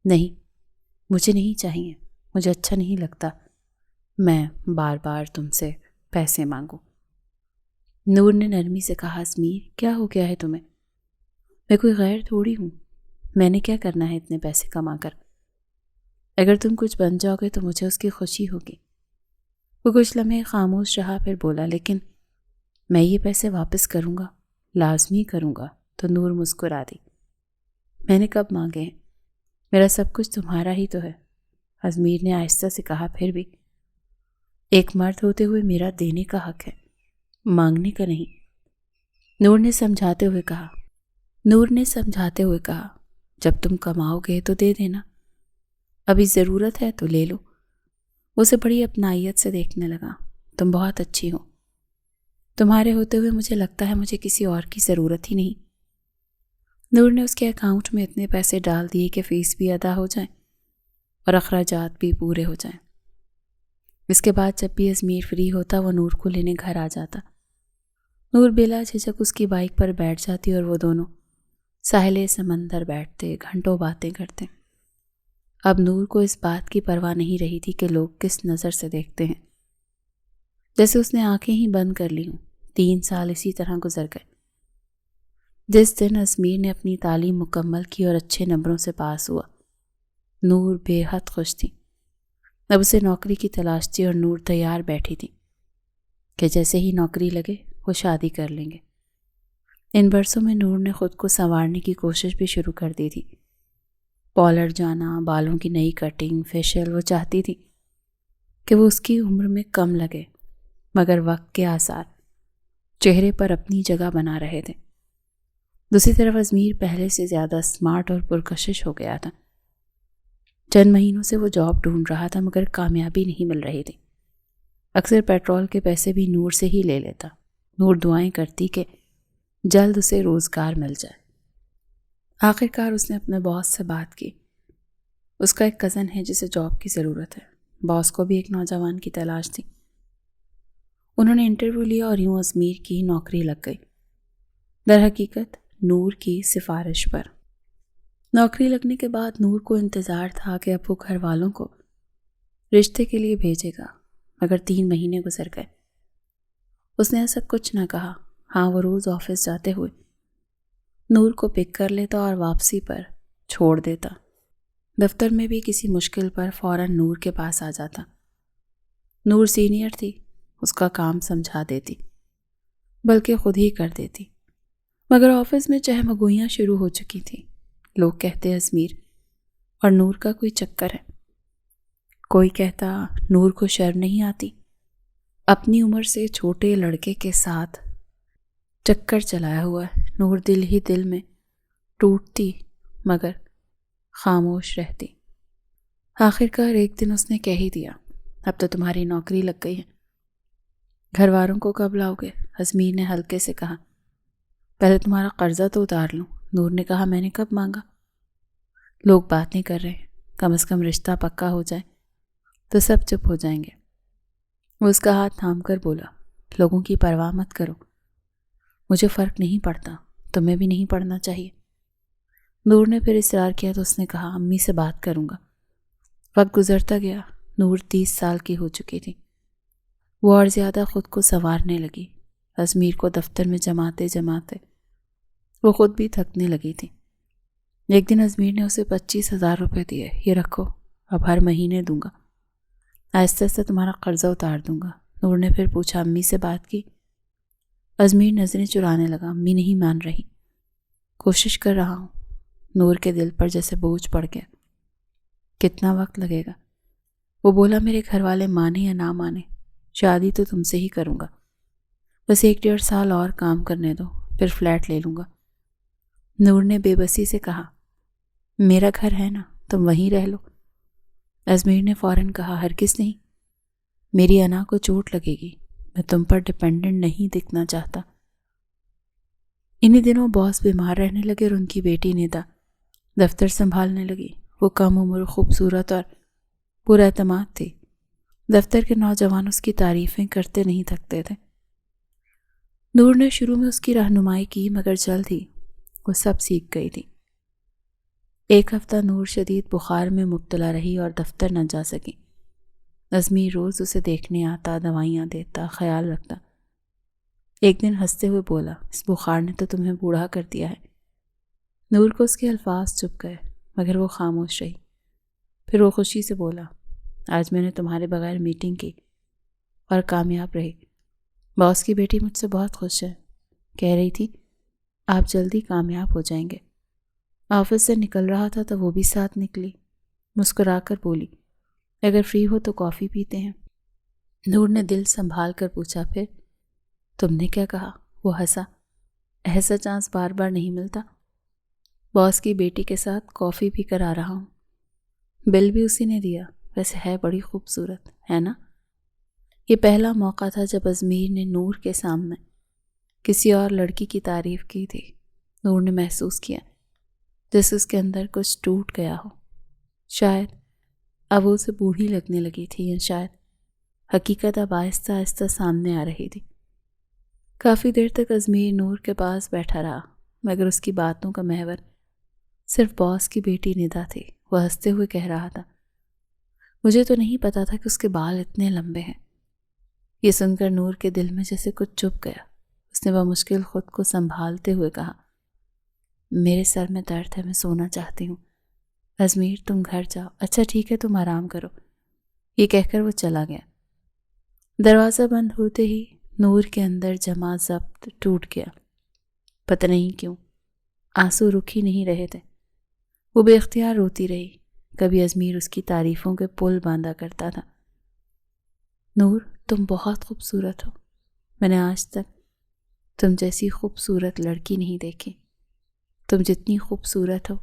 نہیں، مجھے نہیں چاہیے، مجھے اچھا نہیں لگتا میں بار بار تم سے پیسے مانگوں۔ نور نے نرمی سے کہا، ازمیر کیا ہو گیا ہے تمہیں؟ میں کوئی غیر تھوڑی ہوں، میں نے کیا کرنا ہے اتنے پیسے کما کر؟ اگر تم کچھ بن جاؤ گے تو مجھے اس کی خوشی ہوگی۔ وہ کچھ لمحے خاموش رہا، پھر بولا، لیکن میں یہ پیسے واپس کروں گا، لازمی کروں گا۔ تو نور مسکرا دی۔ میں نے کب مانگے ہیں؟ میرا سب کچھ تمہارا ہی تو ہے۔ ازمیر نے آہستہ سے کہا، پھر بھی ایک مرد ہوتے ہوئے میرا دینے کا حق ہے، مانگنے کا نہیں۔ نور نے سمجھاتے ہوئے کہا، جب تم کماؤ گے تو دے دینا، ابھی ضرورت ہے تو لے لو۔ اسے بڑی اپنائیت سے دیکھنے لگا۔ تم بہت اچھی ہو، تمہارے ہوتے ہوئے مجھے لگتا ہے مجھے کسی اور کی ضرورت ہی نہیں۔ نور نے اس کے اکاؤنٹ میں اتنے پیسے ڈال دیے کہ فیس بھی ادا ہو جائیں اور اخراجات بھی پورے ہو جائیں۔ اس کے بعد جب بھی ازمیر فری ہوتا وہ نور کو لینے گھر آ جاتا۔ نور بلا جھجک اس کی بائک پر بیٹھ جاتی اور وہ دونوں ساحل سمندر بیٹھتے، گھنٹوں باتیں کرتے۔ اب نور کو اس بات کی پرواہ نہیں رہی تھی کہ لوگ کس نظر سے دیکھتے ہیں، جیسے اس نے آنکھیں ہی بند کر لی ہوں۔ 3 سال اسی طرح گزر گئے۔ جس دن ازمیر نے اپنی تعلیم مکمل کی اور اچھے نمبروں سے پاس ہوا، نور بے حد خوش تھی۔ اب اسے نوکری کی تلاش تھی اور نور تیار بیٹھی تھی کہ جیسے ہی نوکری لگے وہ شادی کر لیں گے۔ ان برسوں میں نور نے خود کو سنوارنے کی کوشش بھی شروع کر دی تھی۔ پارلر جانا، بالوں کی نئی کٹنگ، فیشل، وہ چاہتی تھی کہ وہ اس کی عمر میں کم لگے، مگر وقت کے آثار چہرے پر اپنی جگہ بنا رہے تھے۔ دوسری طرف ازمیر پہلے سے زیادہ اسمارٹ اور پرکشش ہو گیا تھا۔ چند مہینوں سے وہ جاب ڈھونڈ رہا تھا مگر کامیابی نہیں مل رہی تھی۔ اکثر پیٹرول کے پیسے بھی نور سے ہی لے لیتا۔ نور دعائیں کرتی کہ جلد اسے روزگار مل جائے۔ آخر کار اس نے اپنے باس سے بات کی۔ اس کا ایک کزن ہے جسے جاب کی ضرورت ہے۔ باس کو بھی ایک نوجوان کی تلاش تھی۔ انہوں نے انٹرویو لیا اور یوں ازمیر کی نوکری لگ گئی، در حقیقت نور کی سفارش پر۔ نوکری لگنے کے بعد نور کو انتظار تھا کہ اب وہ گھر والوں کو رشتے کے لیے بھیجے گا، مگر 3 مہینے گزر گئے۔ اس نے ایسا کچھ نہ کہا۔ ہاں، وہ روز آفس جاتے ہوئے نور کو پک کر لیتا اور واپسی پر چھوڑ دیتا۔ دفتر میں بھی کسی مشکل پر فوراً نور کے پاس آ جاتا۔ نور سینئر تھی، اس کا کام سمجھا دیتی، بلکہ خود ہی کر دیتی۔ مگر آفس میں چہمگوئیاں شروع ہو چکی تھیں۔ لوگ کہتے ازمیر اور نور کا کوئی چکر ہے۔ کوئی کہتا نور کو شرم نہیں آتی، اپنی عمر سے چھوٹے لڑکے کے ساتھ چکر چلایا ہوا ہے۔ نور دل ہی دل میں ٹوٹتی مگر خاموش رہتی۔ آخر کار ایک دن اس نے کہہ ہی دیا، اب تو تمہاری نوکری لگ گئی ہے، گھر والوں کو کب لاؤ گے؟ ازمیر نے ہلکے سے کہا، پہلے تمہارا قرضہ تو اتار لوں۔ نور نے کہا، میں نے کب مانگا؟ لوگ بات نہیں کر رہے، کم از کم رشتہ پکا ہو جائے تو سب چپ ہو جائیں گے۔ وہ اس کا ہاتھ تھام کر بولا، لوگوں کی پرواہ مت کرو، مجھے فرق نہیں پڑتا، تمہیں بھی نہیں پڑنا چاہیے۔ نور نے پھر اصرار کیا تو اس نے کہا، امی سے بات کروں گا۔ وقت گزرتا گیا۔ نور 30 سال کی ہو چکی تھی۔ وہ اور زیادہ خود کو سنوارنے لگی۔ ازمیر کو دفتر میں جماتے جماتے وہ خود بھی تھکنے لگی تھی۔ ایک دن ازمیر نے اسے 25,000 روپے دیے، یہ رکھو، اب ہر مہینے دوں گا، آہستہ آہستہ تمہارا قرضہ اتار دوں گا۔ نور نے پھر پوچھا، امی سے بات کی؟ ازمیر نظریں چرانے لگا، امی نہیں مان رہی۔ کوشش کر رہا ہوں۔ نور کے دل پر جیسے بوجھ پڑ گیا۔ کتنا وقت لگے گا؟ وہ بولا، میرے گھر والے مانے یا نہ مانے، شادی تو تم سے ہی کروں گا، بس 1-1.5 سال اور کام کرنے دو، پھر فلیٹ لے لوں گا۔ نور نے بے بسی سے کہا، میرا گھر ہے نا، تم وہیں رہ لو۔ ازمیر نے فوراً کہا، ہرگز نہیں، میری انا کو چوٹ لگے گی، میں تم پر ڈیپینڈنٹ نہیں دکھنا چاہتا۔ انہی دنوں باس بیمار رہنے لگے اور ان کی بیٹی ندا دفتر سنبھالنے لگی۔ وہ کم عمر، خوبصورت اور پر اعتماد تھی۔ دفتر کے نوجوان اس کی تعریفیں کرتے نہیں تھکتے تھے۔ نور نے شروع میں اس کی رہنمائی کی مگر جلد ہی وہ سب سیکھ گئی تھی۔ ایک ہفتہ نور شدید بخار میں مبتلا رہی اور دفتر نہ جا سکی۔ ازمیر روز اسے دیکھنے آتا، دوائیاں دیتا، خیال رکھتا۔ ایک دن ہنستے ہوئے بولا، اس بخار نے تو تمہیں بوڑھا کر دیا ہے۔ نور کو اس کے الفاظ چپ گئے، مگر وہ خاموش رہی۔ پھر وہ خوشی سے بولا، آج میں نے تمہارے بغیر میٹنگ کی اور کامیاب رہی۔ باس کی بیٹی مجھ سے بہت خوش ہے، کہہ رہی تھی آپ جلدی کامیاب ہو جائیں گے۔ آفس سے نکل رہا تھا تو وہ بھی ساتھ نکلی، مسکرا کر بولی، اگر فری ہو تو کافی پیتے ہیں۔ نور نے دل سنبھال کر پوچھا، پھر تم نے کیا کہا؟ وہ ہنسا، ایسا چانس بار بار نہیں ملتا۔ باس کی بیٹی کے ساتھ کافی پی کر آ رہا ہوں۔ بل بھی اسی نے دیا، ویسے ہے بڑی خوبصورت ہے نا؟ یہ پہلا موقع تھا جب ازمیر نے نور کے سامنے کسی اور لڑکی کی تعریف کی تھی۔ نور نے محسوس کیا جیسے اس کے اندر کچھ ٹوٹ گیا ہو۔ شاید اب وہ اسے بوڑھی لگنے لگی تھی، یا شاید حقیقت اب آہستہ آہستہ سامنے آ رہی تھی۔ کافی دیر تک ازمیر نور کے پاس بیٹھا رہا، مگر اس کی باتوں کا محور صرف باس کی بیٹی ندا تھی۔ وہ ہنستے ہوئے کہہ رہا تھا، مجھے تو نہیں پتا تھا کہ اس کے بال اتنے لمبے ہیں۔ یہ سن کر نور کے دل میں جیسے کچھ چپ گیا۔ اس نے بمشکل خود کو سنبھالتے ہوئے کہا، میرے سر میں درد ہے، میں سونا چاہتی ہوں۔ ازمیر تم گھر جاؤ۔ اچھا ٹھیک ہے، تم آرام کرو، یہ کہہ کر وہ چلا گیا۔ دروازہ بند ہوتے ہی نور کے اندر جمع ضبط ٹوٹ گیا۔ پتہ نہیں کیوں آنسو رک ہی نہیں رہے تھے۔ وہ بے اختیار روتی رہی۔ کبھی ازمیر اس کی تعریفوں کے پل باندھا کرتا تھا، نور تم بہت خوبصورت ہو، میں نے آج تک تم جیسی خوبصورت لڑکی نہیں دیکھی۔ تم جتنی خوبصورت ہو،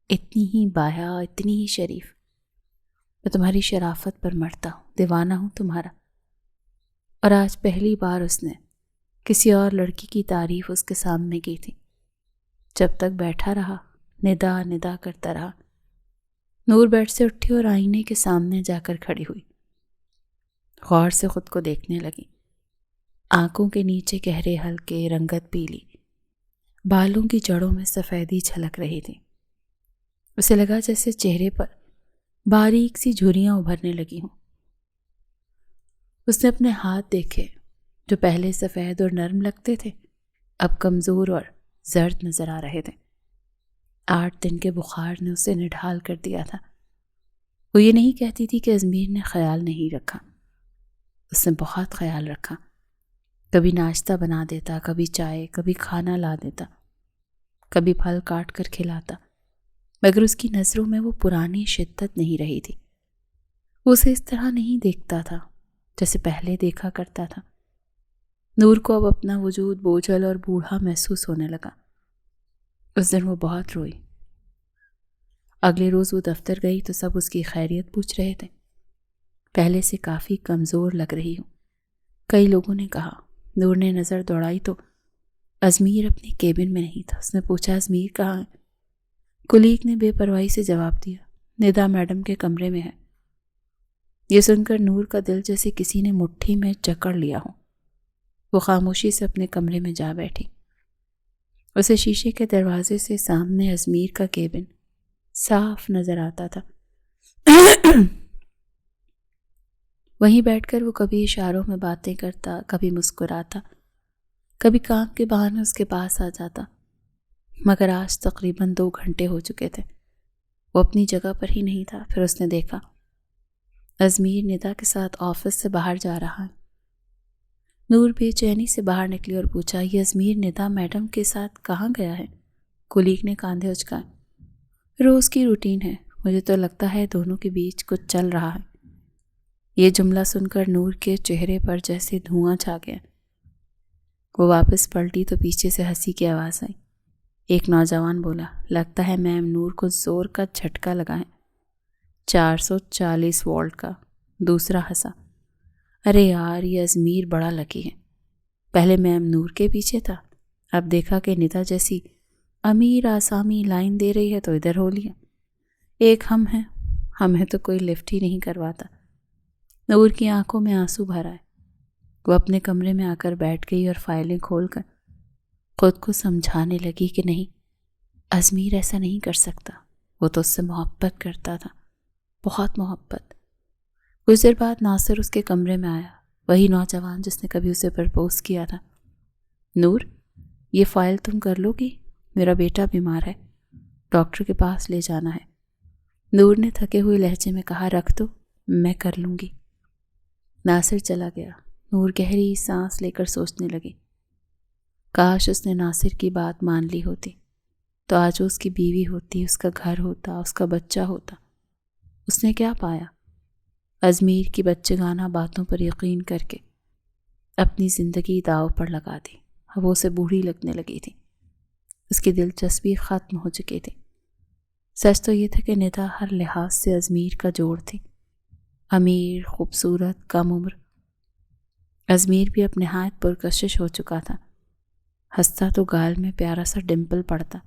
اتنی ہی باحیا، اتنی ہی شریف۔ میں تمہاری شرافت پر مرتا ہوں، دیوانہ ہوں تمہارا۔ اور آج پہلی بار اس نے کسی اور لڑکی کی تعریف اس کے سامنے کی تھی۔ جب تک بیٹھا رہا، ندا ندا کرتا رہا۔ نور بیٹھ سے اٹھی اور آئینے کے سامنے جا کر کھڑی ہوئی۔ غور سے خود کو دیکھنے لگی۔ آنکھوں کے نیچے گہرے ہلکے رنگت پیلی، بالوں کی جڑوں میں سفیدی جھلک رہی تھی۔ اسے لگا جیسے چہرے پر باریک سی جھریاں ابھرنے لگی ہوں۔ اس نے اپنے ہاتھ دیکھے جو پہلے سفید اور نرم لگتے تھے، اب کمزور اور زرد نظر آ رہے تھے۔ 8 دن کے بخار نے اسے نڈھال کر دیا تھا۔ وہ یہ نہیں کہتی تھی کہ ازمیر نے خیال نہیں رکھا، اس نے بہت خیال رکھا۔ کبھی ناشتہ بنا دیتا، کبھی چائے، کبھی کھانا لا دیتا، کبھی پھل کاٹ کر کھلاتا، مگر اس کی نظروں میں وہ پرانی شدت نہیں رہی تھی۔ وہ اسے اس طرح نہیں دیکھتا تھا جیسے پہلے دیکھا کرتا تھا۔ نور کو اب اپنا وجود بوجھل اور بوڑھا محسوس ہونے لگا۔ اس دن وہ بہت روئی۔ اگلے روز وہ دفتر گئی تو سب اس کی خیریت پوچھ رہے تھے۔ پہلے سے کافی کمزور لگ رہی ہوں، کئی لوگوں نے کہا۔ نور نے نظر دوڑائی تو ازمیر اپنے کیبن میں نہیں تھا۔ اس نے پوچھا، ازمیر کہاں ہے؟ کلیگ نے بے پرواہی سے جواب دیا، ندا میڈم کے کمرے میں ہے۔ یہ سن کر نور کا دل جیسے کسی نے مٹھی میں جکڑ لیا ہو۔ وہ خاموشی سے اپنے کمرے میں جا بیٹھی۔ اسے شیشے کے دروازے سے سامنے ازمیر کا کیبن صاف نظر آتا تھا۔ وہیں بیٹھ کر وہ کبھی اشاروں میں باتیں کرتا، کبھی مسکراتا، کبھی کام کے بہانے اس کے پاس آ جاتا۔ مگر آج تقریباً 2 گھنٹے ہو چکے تھے، وہ اپنی جگہ پر ہی نہیں تھا۔ پھر اس نے دیکھا ازمیر ندا کے ساتھ آفس سے باہر جا رہا ہے۔ نور بے چینی سے باہر نکلی اور پوچھا، یہ ازمیر ندا میڈم کے ساتھ کہاں گیا ہے؟ کولیگ نے کاندھے اچکائے، روز کی روٹین ہے، مجھے تو لگتا ہے دونوں کے بیچ کچھ چل رہا ہے۔ یہ جملہ سن کر نور کے چہرے پر جیسے دھواں چھا گیا۔ وہ واپس پلٹی تو پیچھے سے ہنسی کی آواز آئی۔ ایک نوجوان بولا، لگتا ہے میم نور کو زور کا جھٹکا لگا ہے، 440 وولٹ کا۔ دوسرا ہنسا، ارے یار یہ ازمیر بڑا لکی ہے، پہلے میم نور کے پیچھے تھا، اب دیکھا کہ ندا جیسی امیر آسامی لائن دے رہی ہے تو ادھر ہو لیا۔ ایک ہمیں تو کوئی لفٹ ہی نہیں کرواتا۔ نور کی آنکھوں میں آنسو بھر آئے۔ وہ اپنے کمرے میں آ کر بیٹھ گئی اور فائلیں کھول کر خود کو سمجھانے لگی کہ نہیں، ازمیر ایسا نہیں کر سکتا، وہ تو اس سے محبت کرتا تھا، بہت محبت۔ کچھ دیر بعد ناصر اس کے کمرے میں آیا، وہی نوجوان جس نے کبھی اسے پرپوز کیا تھا۔ نور، یہ فائل تم کر لو گی؟ میرا بیٹا بیمار ہے، ڈاکٹر کے پاس لے جانا ہے۔ نور نے تھکے ہوئے لہجے میں کہا، رکھ دو، میں کر لوں گی۔ ناصر چلا گیا۔ نور گہری سانس لے کر سوچنے لگی، کاش اس نے ناصر کی بات مان لی ہوتی تو آج اس کی بیوی ہوتی، اس کا گھر ہوتا، اس کا بچہ ہوتا۔ اس نے کیا پایا؟ ازمیر کی بچگانہ باتوں پر یقین کر کے اپنی زندگی داؤ پر لگا دی۔ اب وہ اسے بوڑھی لگنے لگی تھی، اس کی دلچسپی ختم ہو چکی تھی۔ سچ تو یہ تھا کہ ندا ہر لحاظ سے ازمیر کا جوڑ تھی، امیر، خوبصورت، کم عمر۔ ازمیر بھی اب نہایت پرکشش ہو چکا تھا، ہنستا تو گال میں پیارا سا ڈمپل پڑتا،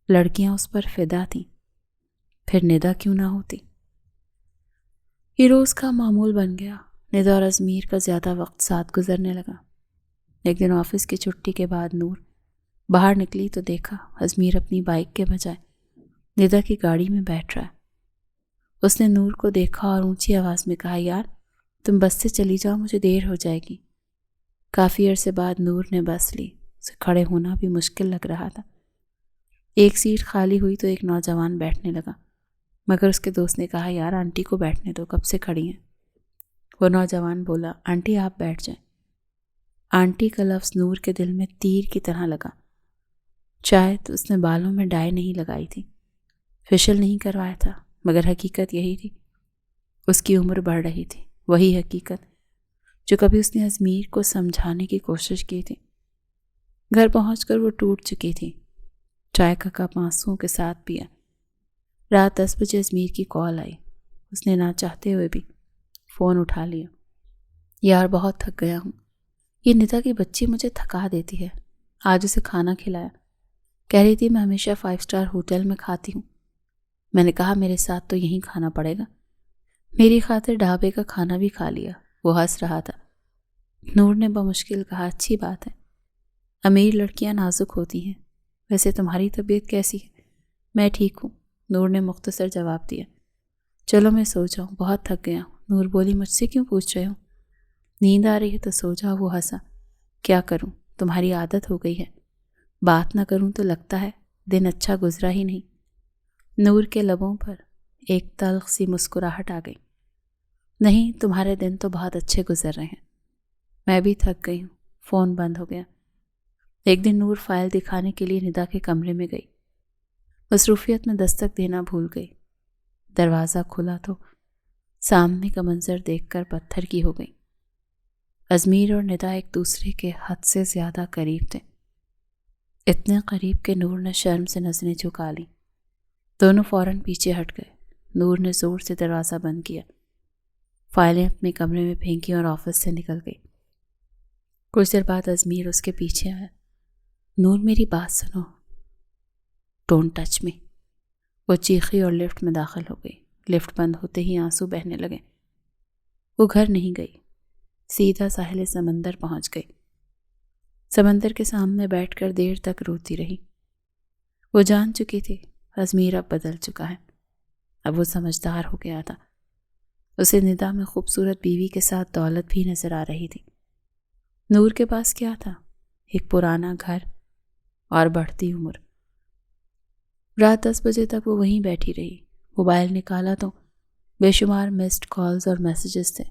لڑکیاں اس پر فدا تھیں، پھر ندا کیوں نہ ہوتی؟ یہ روز کا معمول بن گیا۔ ندا اور ازمیر کا زیادہ وقت ساتھ گزرنے لگا۔ ایک دن آفس کی چھٹی کے بعد نور باہر نکلی تو دیکھا ازمیر اپنی بائک کے بجائے ندا کی گاڑی میں بیٹھ رہا ہے۔ اس نے نور کو دیکھا اور اونچی آواز میں کہا، یار تم بس سے چلی جاؤ، مجھے دیر ہو جائے گی۔ کافی عرصے بعد نور نے بس لی، اسے کھڑے ہونا بھی مشکل لگ رہا تھا۔ ایک سیٹ خالی ہوئی تو ایک نوجوان بیٹھنے لگا، مگر اس کے دوست نے کہا، یار آنٹی کو بیٹھنے دو، کب سے کھڑی ہیں۔ وہ نوجوان بولا، آنٹی آپ بیٹھ جائیں۔ آنٹی کا لفظ نور کے دل میں تیر کی طرح لگا۔ شاید اس نے بالوں میں ڈائی نہیں لگائی تھی، فیشل نہیں کروایا تھا، مگر حقیقت یہی تھی۔ اس کی عمر بڑھ رہی تھی، وہی حقیقت جو کبھی اس نے ازمیر کو سمجھانے کی کوشش کی تھی۔ گھر پہنچ کر وہ ٹوٹ چکی تھی۔ چائے کا کپ آنسوؤں کے ساتھ پیا۔ رات 10 بجے ازمیر کی کال آئی۔ اس نے نہ چاہتے ہوئے بھی فون اٹھا لیا۔ یار بہت تھک گیا ہوں، یہ ندا کی بچی مجھے تھکا دیتی ہے۔ آج اسے کھانا کھلایا، کہہ رہی تھی میں ہمیشہ 5 اسٹار ہوٹل میں کھاتی ہوں۔ میں نے کہا میرے ساتھ تو یہیں کھانا پڑے گا۔ میری خاطر ڈھابے کا کھانا بھی کھا لیا۔ وہ ہنس رہا تھا۔ نور نے بمشکل کہا، اچھی بات ہے، امیر لڑکیاں نازک ہوتی ہیں۔ ویسے تمہاری طبیعت کیسی ہے؟ میں ٹھیک ہوں، نور نے مختصر جواب دیا۔ چلو میں سو جاؤں، بہت تھک گیا ہوں۔ نور بولی، مجھ سے کیوں پوچھ رہے ہو؟ نیند آ رہی ہے تو سو جاؤ۔ وہ ہنسا، کیا کروں، تمہاری عادت ہو گئی ہے، بات نہ کروں تو لگتا ہے دن اچھا گزرا ہی نہیں۔ نور کے لبوں پر ایک تلخ سی مسکراہٹ آ گئی۔ نہیں، تمہارے دن تو بہت اچھے گزر رہے ہیں، میں بھی تھک گئی ہوں۔ فون بند ہو گیا۔ ایک دن نور فائل دکھانے کے لیے ندا کے کمرے میں گئی۔ مصروفیت میں دستک دینا بھول گئی۔ دروازہ کھلا تو سامنے کا منظر دیکھ کر پتھر کی ہو گئی۔ ازمیر اور ندا ایک دوسرے کے حد سے زیادہ قریب تھے، اتنے قریب کہ نور نے شرم سے نظریں جھکا لیں۔ دونوں فوراً پیچھے ہٹ گئے۔ نور نے زور سے دروازہ بند کیا، فائلیں اپنے کمرے میں پھینکی اور آفس سے نکل گئی۔ کچھ دیر بعد ازمیر اس کے پیچھے آیا۔ نور میری بات سنو، ڈونٹ ٹچ می۔ وہ چیخی اور لفٹ میں داخل ہو گئی۔ لفٹ بند ہوتے ہی آنسو بہنے لگے۔ وہ گھر نہیں گئی، سیدھا ساحل سمندر پہنچ گئی۔ سمندر کے سامنے بیٹھ کر دیر تک روتی رہی۔ وہ جان چکی تھی ازمیر اب بدل چکا ہے، اب وہ سمجھدار ہو گیا تھا۔ اسے ندا میں خوبصورت بیوی کے ساتھ دولت بھی نظر آ رہی تھی۔ نور کے پاس کیا تھا؟ ایک پرانا گھر اور بڑھتی عمر۔ رات 10 بجے تک وہ وہیں بیٹھی رہی۔ موبائل نکالا تو بے شمار مسڈ کالز اور میسیجز تھے۔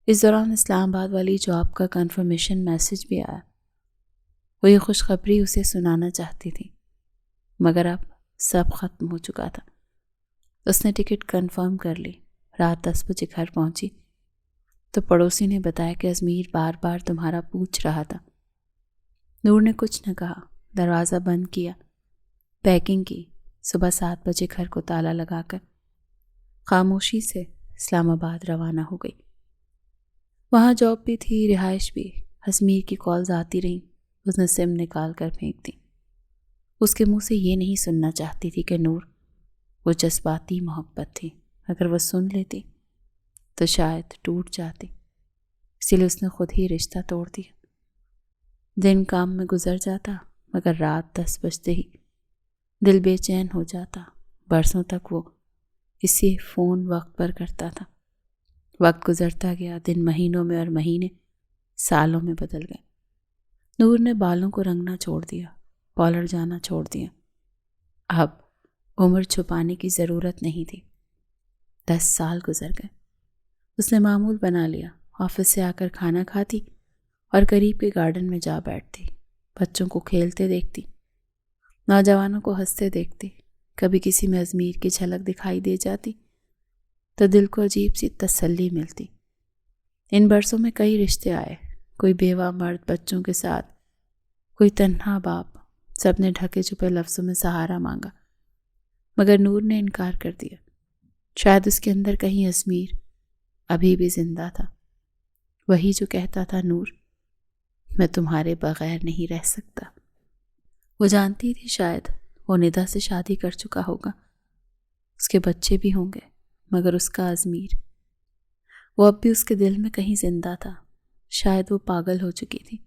اس دوران اسلام آباد والی جاب کا کنفرمیشن میسیج بھی آیا۔ وہ یہ خوشخبری اسے سنانا چاہتی تھی، مگر اب سب ختم ہو چکا تھا۔ اس نے ٹکٹ کنفرم کر لی۔ رات 10 بجے گھر پہنچی تو پڑوسی نے بتایا کہ ازمیر بار بار تمہارا پوچھ رہا تھا۔ نور نے کچھ نہ کہا، دروازہ بند کیا، پیکنگ کی، صبح 7 بجے گھر کو تالا لگا کر خاموشی سے اسلام آباد روانہ ہو گئی۔ وہاں جاب بھی تھی، رہائش بھی۔ ازمیر کی کالز آتی رہیں، اس نے سم نکال کر پھینک دی۔ اس کے منہ سے یہ نہیں سننا چاہتی تھی کہ نور وہ جذباتی محبت تھی، اگر وہ سن لیتی تو شاید ٹوٹ جاتی، اسی لیے اس نے خود ہی رشتہ توڑ دیا۔ دن کام میں گزر جاتا، مگر رات 10 بجتے ہی دل بے چین ہو جاتا۔ برسوں تک وہ اسی فون وقت پر کرتا تھا۔ وقت گزرتا گیا، دن مہینوں میں اور مہینے سالوں میں بدل گئے۔ نور نے بالوں کو رنگنا چھوڑ دیا، پالر جانا چھوڑ دیا۔ اب عمر چھپانے کی ضرورت نہیں تھی۔ 10 سال گزر گئے۔ اس نے معمول بنا لیا، آفس سے آ کر کھانا کھاتی اور قریب کے گارڈن میں جا بیٹھتی، بچوں کو کھیلتے دیکھتی، نوجوانوں کو ہنستے دیکھتی۔ کبھی کسی میں ازمیر کی جھلک دکھائی دے جاتی تو دل کو عجیب سی تسلی ملتی۔ ان برسوں میں کئی رشتے آئے، کوئی بیوہ مرد بچوں کے ساتھ، کوئی تنہا باپ، سب نے ڈھکے چھپے لفظوں میں سہارا مانگا، مگر نور نے انکار کر دیا۔ شاید اس کے اندر کہیں ازمیر ابھی بھی زندہ تھا، وہی جو کہتا تھا، نور میں تمہارے بغیر نہیں رہ سکتا۔ وہ جانتی تھی شاید وہ ندا سے شادی کر چکا ہوگا، اس کے بچے بھی ہوں گے، مگر اس کا ازمیر، وہ اب بھی اس کے دل میں کہیں زندہ تھا۔ شاید وہ پاگل ہو چکی تھی۔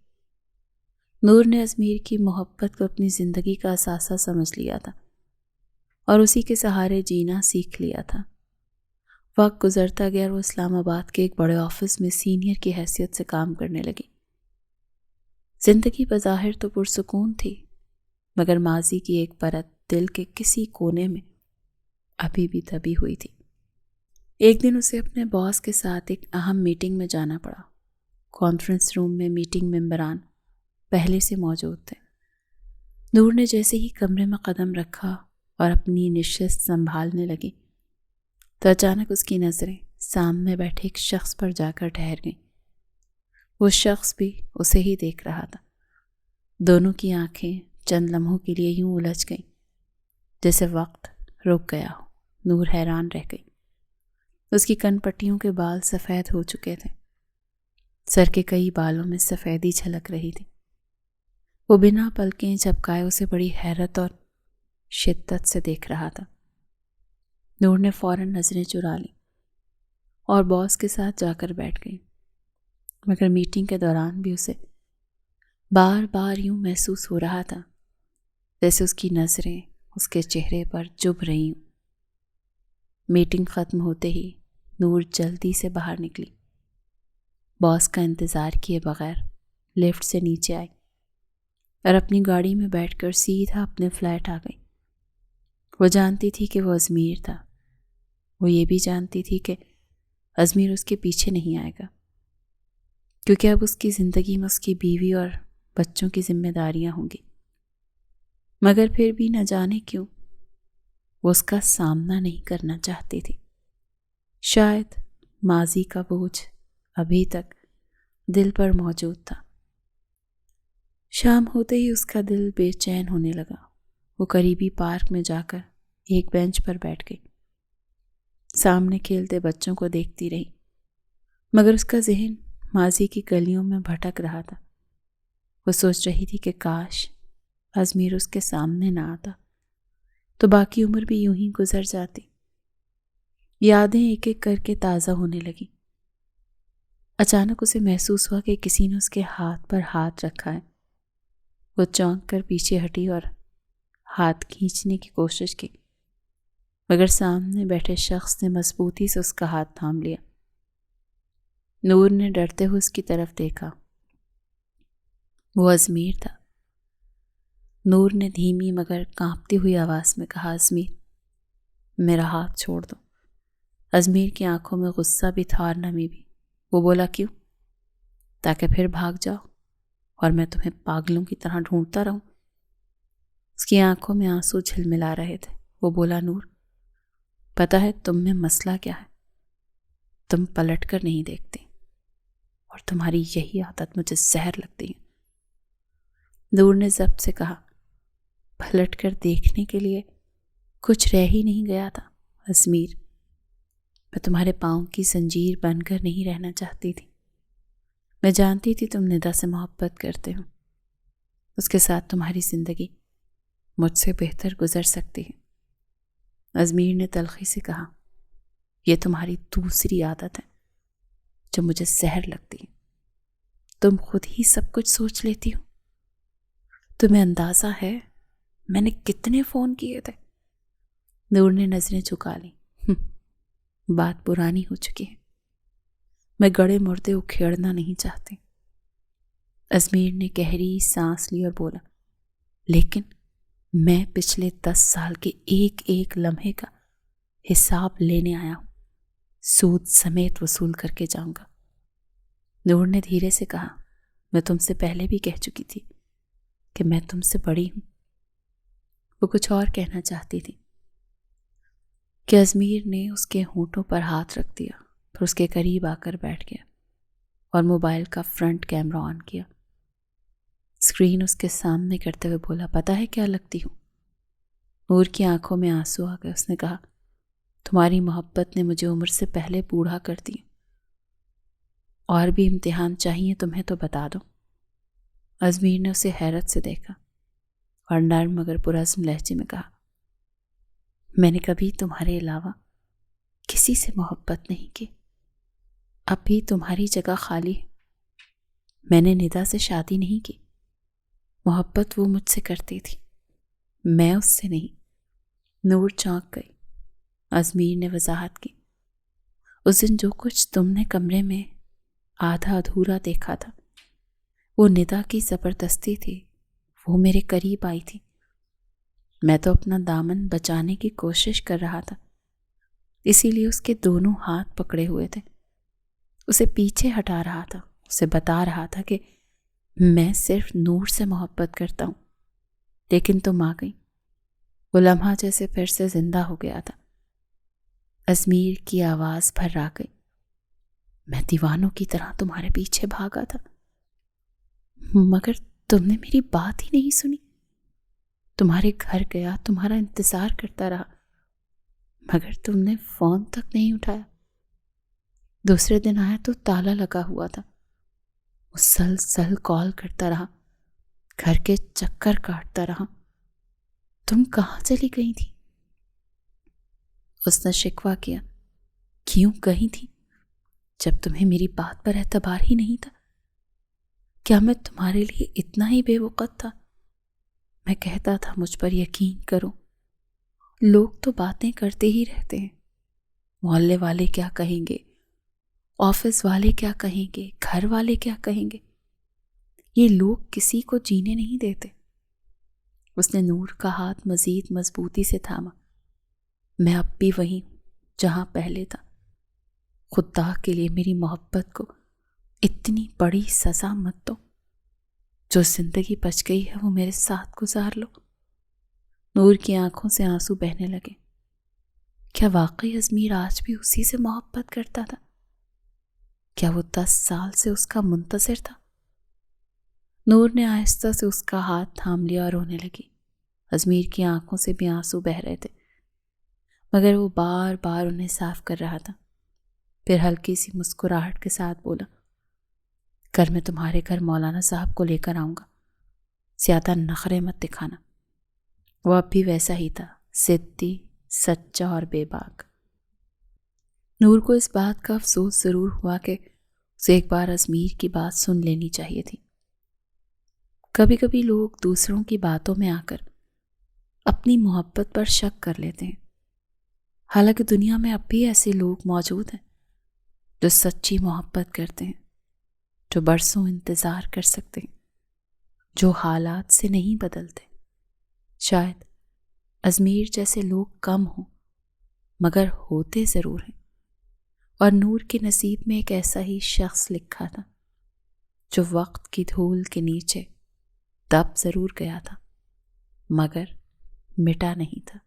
نور نے ازمیر کی محبت کو اپنی زندگی کا اثاثہ سمجھ لیا تھا اور اسی کے سہارے جینا سیکھ لیا تھا۔ وقت گزرتا گیا اور وہ اسلام آباد کے ایک بڑے آفس میں سینئر کی حیثیت سے کام کرنے لگی۔ زندگی بظاہر تو پرسکون تھی، مگر ماضی کی ایک پرت دل کے کسی کونے میں ابھی بھی دبی ہوئی تھی۔ ایک دن اسے اپنے باس کے ساتھ ایک اہم میٹنگ میں جانا پڑا۔ کانفرنس روم میں میٹنگ ممبران پہلے سے موجود تھے۔ نور نے جیسے ہی کمرے میں قدم رکھا اور اپنی نشست سنبھالنے لگی تو اچانک اس کی نظریں سامنے بیٹھے ایک شخص پر جا کر ٹھہر گئیں۔ وہ شخص بھی اسے ہی دیکھ رہا تھا۔ دونوں کی آنکھیں چند لمحوں کے لیے یوں الجھ گئیں جیسے وقت رک گیا ہو۔ نور حیران رہ گئی۔ اس کی کن پٹیوں کے بال سفید ہو چکے تھے، سر کے کئی بالوں میں سفیدی جھلک رہی تھی۔ وہ بنا پلکیں جھپکائے اسے بڑی حیرت اور شدت سے دیکھ رہا تھا۔ نور نے فوراً نظریں چرا لیں اور باس کے ساتھ جا کر بیٹھ گئی، مگر میٹنگ کے دوران بھی اسے بار بار یوں محسوس ہو رہا تھا جیسے اس کی نظریں اس کے چہرے پر چبھ رہی ہوں۔ میٹنگ ختم ہوتے ہی نور جلدی سے باہر نکلی، باس کا انتظار کیے بغیر لفٹ سے نیچے آئی اور اپنی گاڑی میں بیٹھ کر سیدھا اپنے فلیٹ آ گئی۔ وہ جانتی تھی کہ وہ ازمیر تھا، وہ یہ بھی جانتی تھی کہ ازمیر اس کے پیچھے نہیں آئے گا، کیونکہ اب اس کی زندگی میں اس کی بیوی اور بچوں کی ذمہ داریاں ہوں گی۔ مگر پھر بھی نہ جانے کیوں وہ اس کا سامنا نہیں کرنا چاہتی تھی۔ شاید ماضی کا بوجھ ابھی تک دل پر موجود تھا۔ شام ہوتے ہی اس کا دل بے چین ہونے لگا۔ وہ قریبی پارک میں جا کر ایک بینچ پر بیٹھ گئی، سامنے کھیلتے بچوں کو دیکھتی رہی، مگر اس کا ذہن ماضی کی گلیوں میں بھٹک رہا تھا۔ وہ سوچ رہی تھی کہ کاش ازمیر اس کے سامنے نہ آتا تو باقی عمر بھی یوں ہی گزر جاتی۔ یادیں ایک ایک کر کے تازہ ہونے لگی۔ اچانک اسے محسوس ہوا کہ کسی نے اس کے ہاتھ پر ہاتھ رکھا ہے۔ وہ چونک کر پیچھے ہٹی اور ہاتھ کھینچنے کی کوشش کی، مگر سامنے بیٹھے شخص نے مضبوطی سے اس کا ہاتھ تھام لیا۔ نور نے ڈرتے ہوئے اس کی طرف دیکھا، وہ ازمیر تھا۔ نور نے دھیمی مگر کانپتی ہوئی آواز میں کہا، ازمیر میرا ہاتھ چھوڑ دو۔ ازمیر کی آنکھوں میں غصہ بھی تھا اور نمی بھی۔ وہ بولا، کیوں؟ تاکہ پھر بھاگ جاؤ اور میں تمہیں پاگلوں کی طرح ڈھونڈتا رہوں؟ اس کی آنکھوں میں آنسو جھلملا رہے تھے۔ وہ بولا، نور پتہ ہے تم میں مسئلہ کیا ہے؟ تم پلٹ کر نہیں دیکھتے اور تمہاری یہی عادت مجھے زہر لگتی ہے۔ نور نے ضبط سے کہا، پلٹ کر دیکھنے کے لیے کچھ رہ ہی نہیں گیا تھا ازمیر۔ میں تمہارے پاؤں کی زنجیر بن کر نہیں رہنا چاہتی تھی۔ میں جانتی تھی تم ندا سے محبت کرتے ہو، اس کے ساتھ تمہاری زندگی مجھ سے بہتر گزر سکتی ہے۔ ازمیر نے تلخی سے کہا، یہ تمہاری دوسری عادت ہے جو مجھے زہر لگتی ہے۔ تم خود ہی سب کچھ سوچ لیتی ہو۔ تمہیں اندازہ ہے میں نے کتنے فون کیے تھے؟ نور نے نظریں جھکا لیں۔ بات پرانی ہو چکی ہے، میں گڑے مردے اکھیڑنا نہیں چاہتی۔ ازمیر نے گہری سانس لی اور بولا، لیکن میں پچھلے 10 سال کے ایک ایک لمحے کا حساب لینے آیا ہوں، سود سمیت وصول کر کے جاؤں گا۔ نور نے دھیرے سے کہا، میں تم سے پہلے بھی کہہ چکی تھی کہ میں تم سے بڑی ہوں۔ وہ کچھ اور کہنا چاہتی تھی کہ ازمیر نے اس کے ہونٹوں پر ہاتھ رکھ دیا، پھر اس کے قریب آ کر بیٹھ گیا اور موبائل کا فرنٹ کیمرہ آن کیا۔ اسکرین اس کے سامنے کرتے ہوئے بولا، پتہ ہے کیا لگتی ہوں؟ نور کی آنکھوں میں آنسو آ گئے۔ اس نے کہا، تمہاری محبت نے مجھے عمر سے پہلے بوڑھا کر دی۔ اور بھی امتحان چاہیے تمہیں تو بتا دو۔ ازمیر نے اسے حیرت سے دیکھا اور نرم مگر پرعزم لہجے میں کہا، میں نے کبھی تمہارے علاوہ کسی سے محبت نہیں کی۔ اب بھی تمہاری جگہ خالی ہے۔ میں نے ندا سے شادی نہیں کی۔ محبت وہ مجھ سے کرتی تھی، میں اس سے نہیں۔ نور چونک گئی۔ ازمیر نے وضاحت کی، اس دن جو کچھ تم نے کمرے میں آدھا ادھورا دیکھا تھا، وہ ندا کی زبردستی تھی۔ وہ میرے قریب آئی تھی، میں تو اپنا دامن بچانے کی کوشش کر رہا تھا، اسی لیے اس کے دونوں ہاتھ پکڑے ہوئے تھے، اسے پیچھے ہٹا رہا تھا، اسے بتا رہا تھا کہ میں صرف نور سے محبت کرتا ہوں۔ لیکن تم آ گئی۔ وہ لمحہ جیسے پھر سے زندہ ہو گیا تھا۔ ازمیر کی آواز بھر آ گئی، میں دیوانوں کی طرح تمہارے پیچھے بھاگا تھا، مگر تم نے میری بات ہی نہیں سنی۔ تمہارے گھر گیا، تمہارا انتظار کرتا رہا، مگر تم نے فون تک نہیں اٹھایا۔ دوسرے دن آیا تو تالا لگا ہوا تھا، مسلسل کال کرتا رہا، گھر کے چکر کاٹتا رہا۔ تم کہاں چلی گئی تھی؟ اس نے شکوہ کیا، کیوں گئی تھی جب تمہیں میری بات پر اعتبار ہی نہیں تھا؟ کیا میں تمہارے لیے اتنا ہی بے وقت تھا؟ میں کہتا تھا مجھ پر یقین کرو، لوگ تو باتیں کرتے ہی رہتے ہیں، محلے والے کیا کہیں گے، آفس والے کیا کہیں گے، گھر والے کیا کہیں گے، یہ لوگ کسی کو جینے نہیں دیتے۔ اس نے نور کا ہاتھ مزید مضبوطی سے تھاما، میں اب بھی وہیں ہوں جہاں پہلے تھا۔ خدا کے لیے میری محبت کو اتنی بڑی سزا مت دو، جو زندگی بچ گئی ہے وہ میرے ساتھ گزار لو۔ نور کی آنکھوں سے آنسو بہنے لگے۔ کیا واقعی ازمیر آج بھی اسی سے محبت کرتا تھا؟ کیا وہ 10 سال سے اس کا منتظر تھا؟ نور نے آہستہ سے اس کا ہاتھ تھام لیا اور رونے لگی۔ ازمیر کی آنکھوں سے بھی آنسو بہہ رہے تھے، مگر وہ بار بار انہیں صاف کر رہا تھا۔ پھر ہلکی سی مسکراہٹ کے ساتھ بولا، کل میں تمہارے گھر مولانا صاحب کو لے کر آؤں گا، زیادہ نخرے مت دکھانا۔ وہ اب بھی ویسا ہی تھا، ضدی، سچا اور بے باک۔ نور کو اس بات کا افسوس ضرور ہوا کہ اسے ایک بار ازمیر کی بات سن لینی چاہیے تھی۔ کبھی کبھی لوگ دوسروں کی باتوں میں آ کر اپنی محبت پر شک کر لیتے ہیں، حالانکہ دنیا میں اب بھی ایسے لوگ موجود ہیں جو سچی محبت کرتے ہیں، جو برسوں انتظار کر سکتے ہیں، جو حالات سے نہیں بدلتے۔ شاید ازمیر جیسے لوگ کم ہوں، مگر ہوتے ضرور ہیں، اور نور کے نصیب میں ایک ایسا ہی شخص لکھا تھا جو وقت کی دھول کے نیچے دب ضرور گیا تھا، مگر مٹا نہیں تھا۔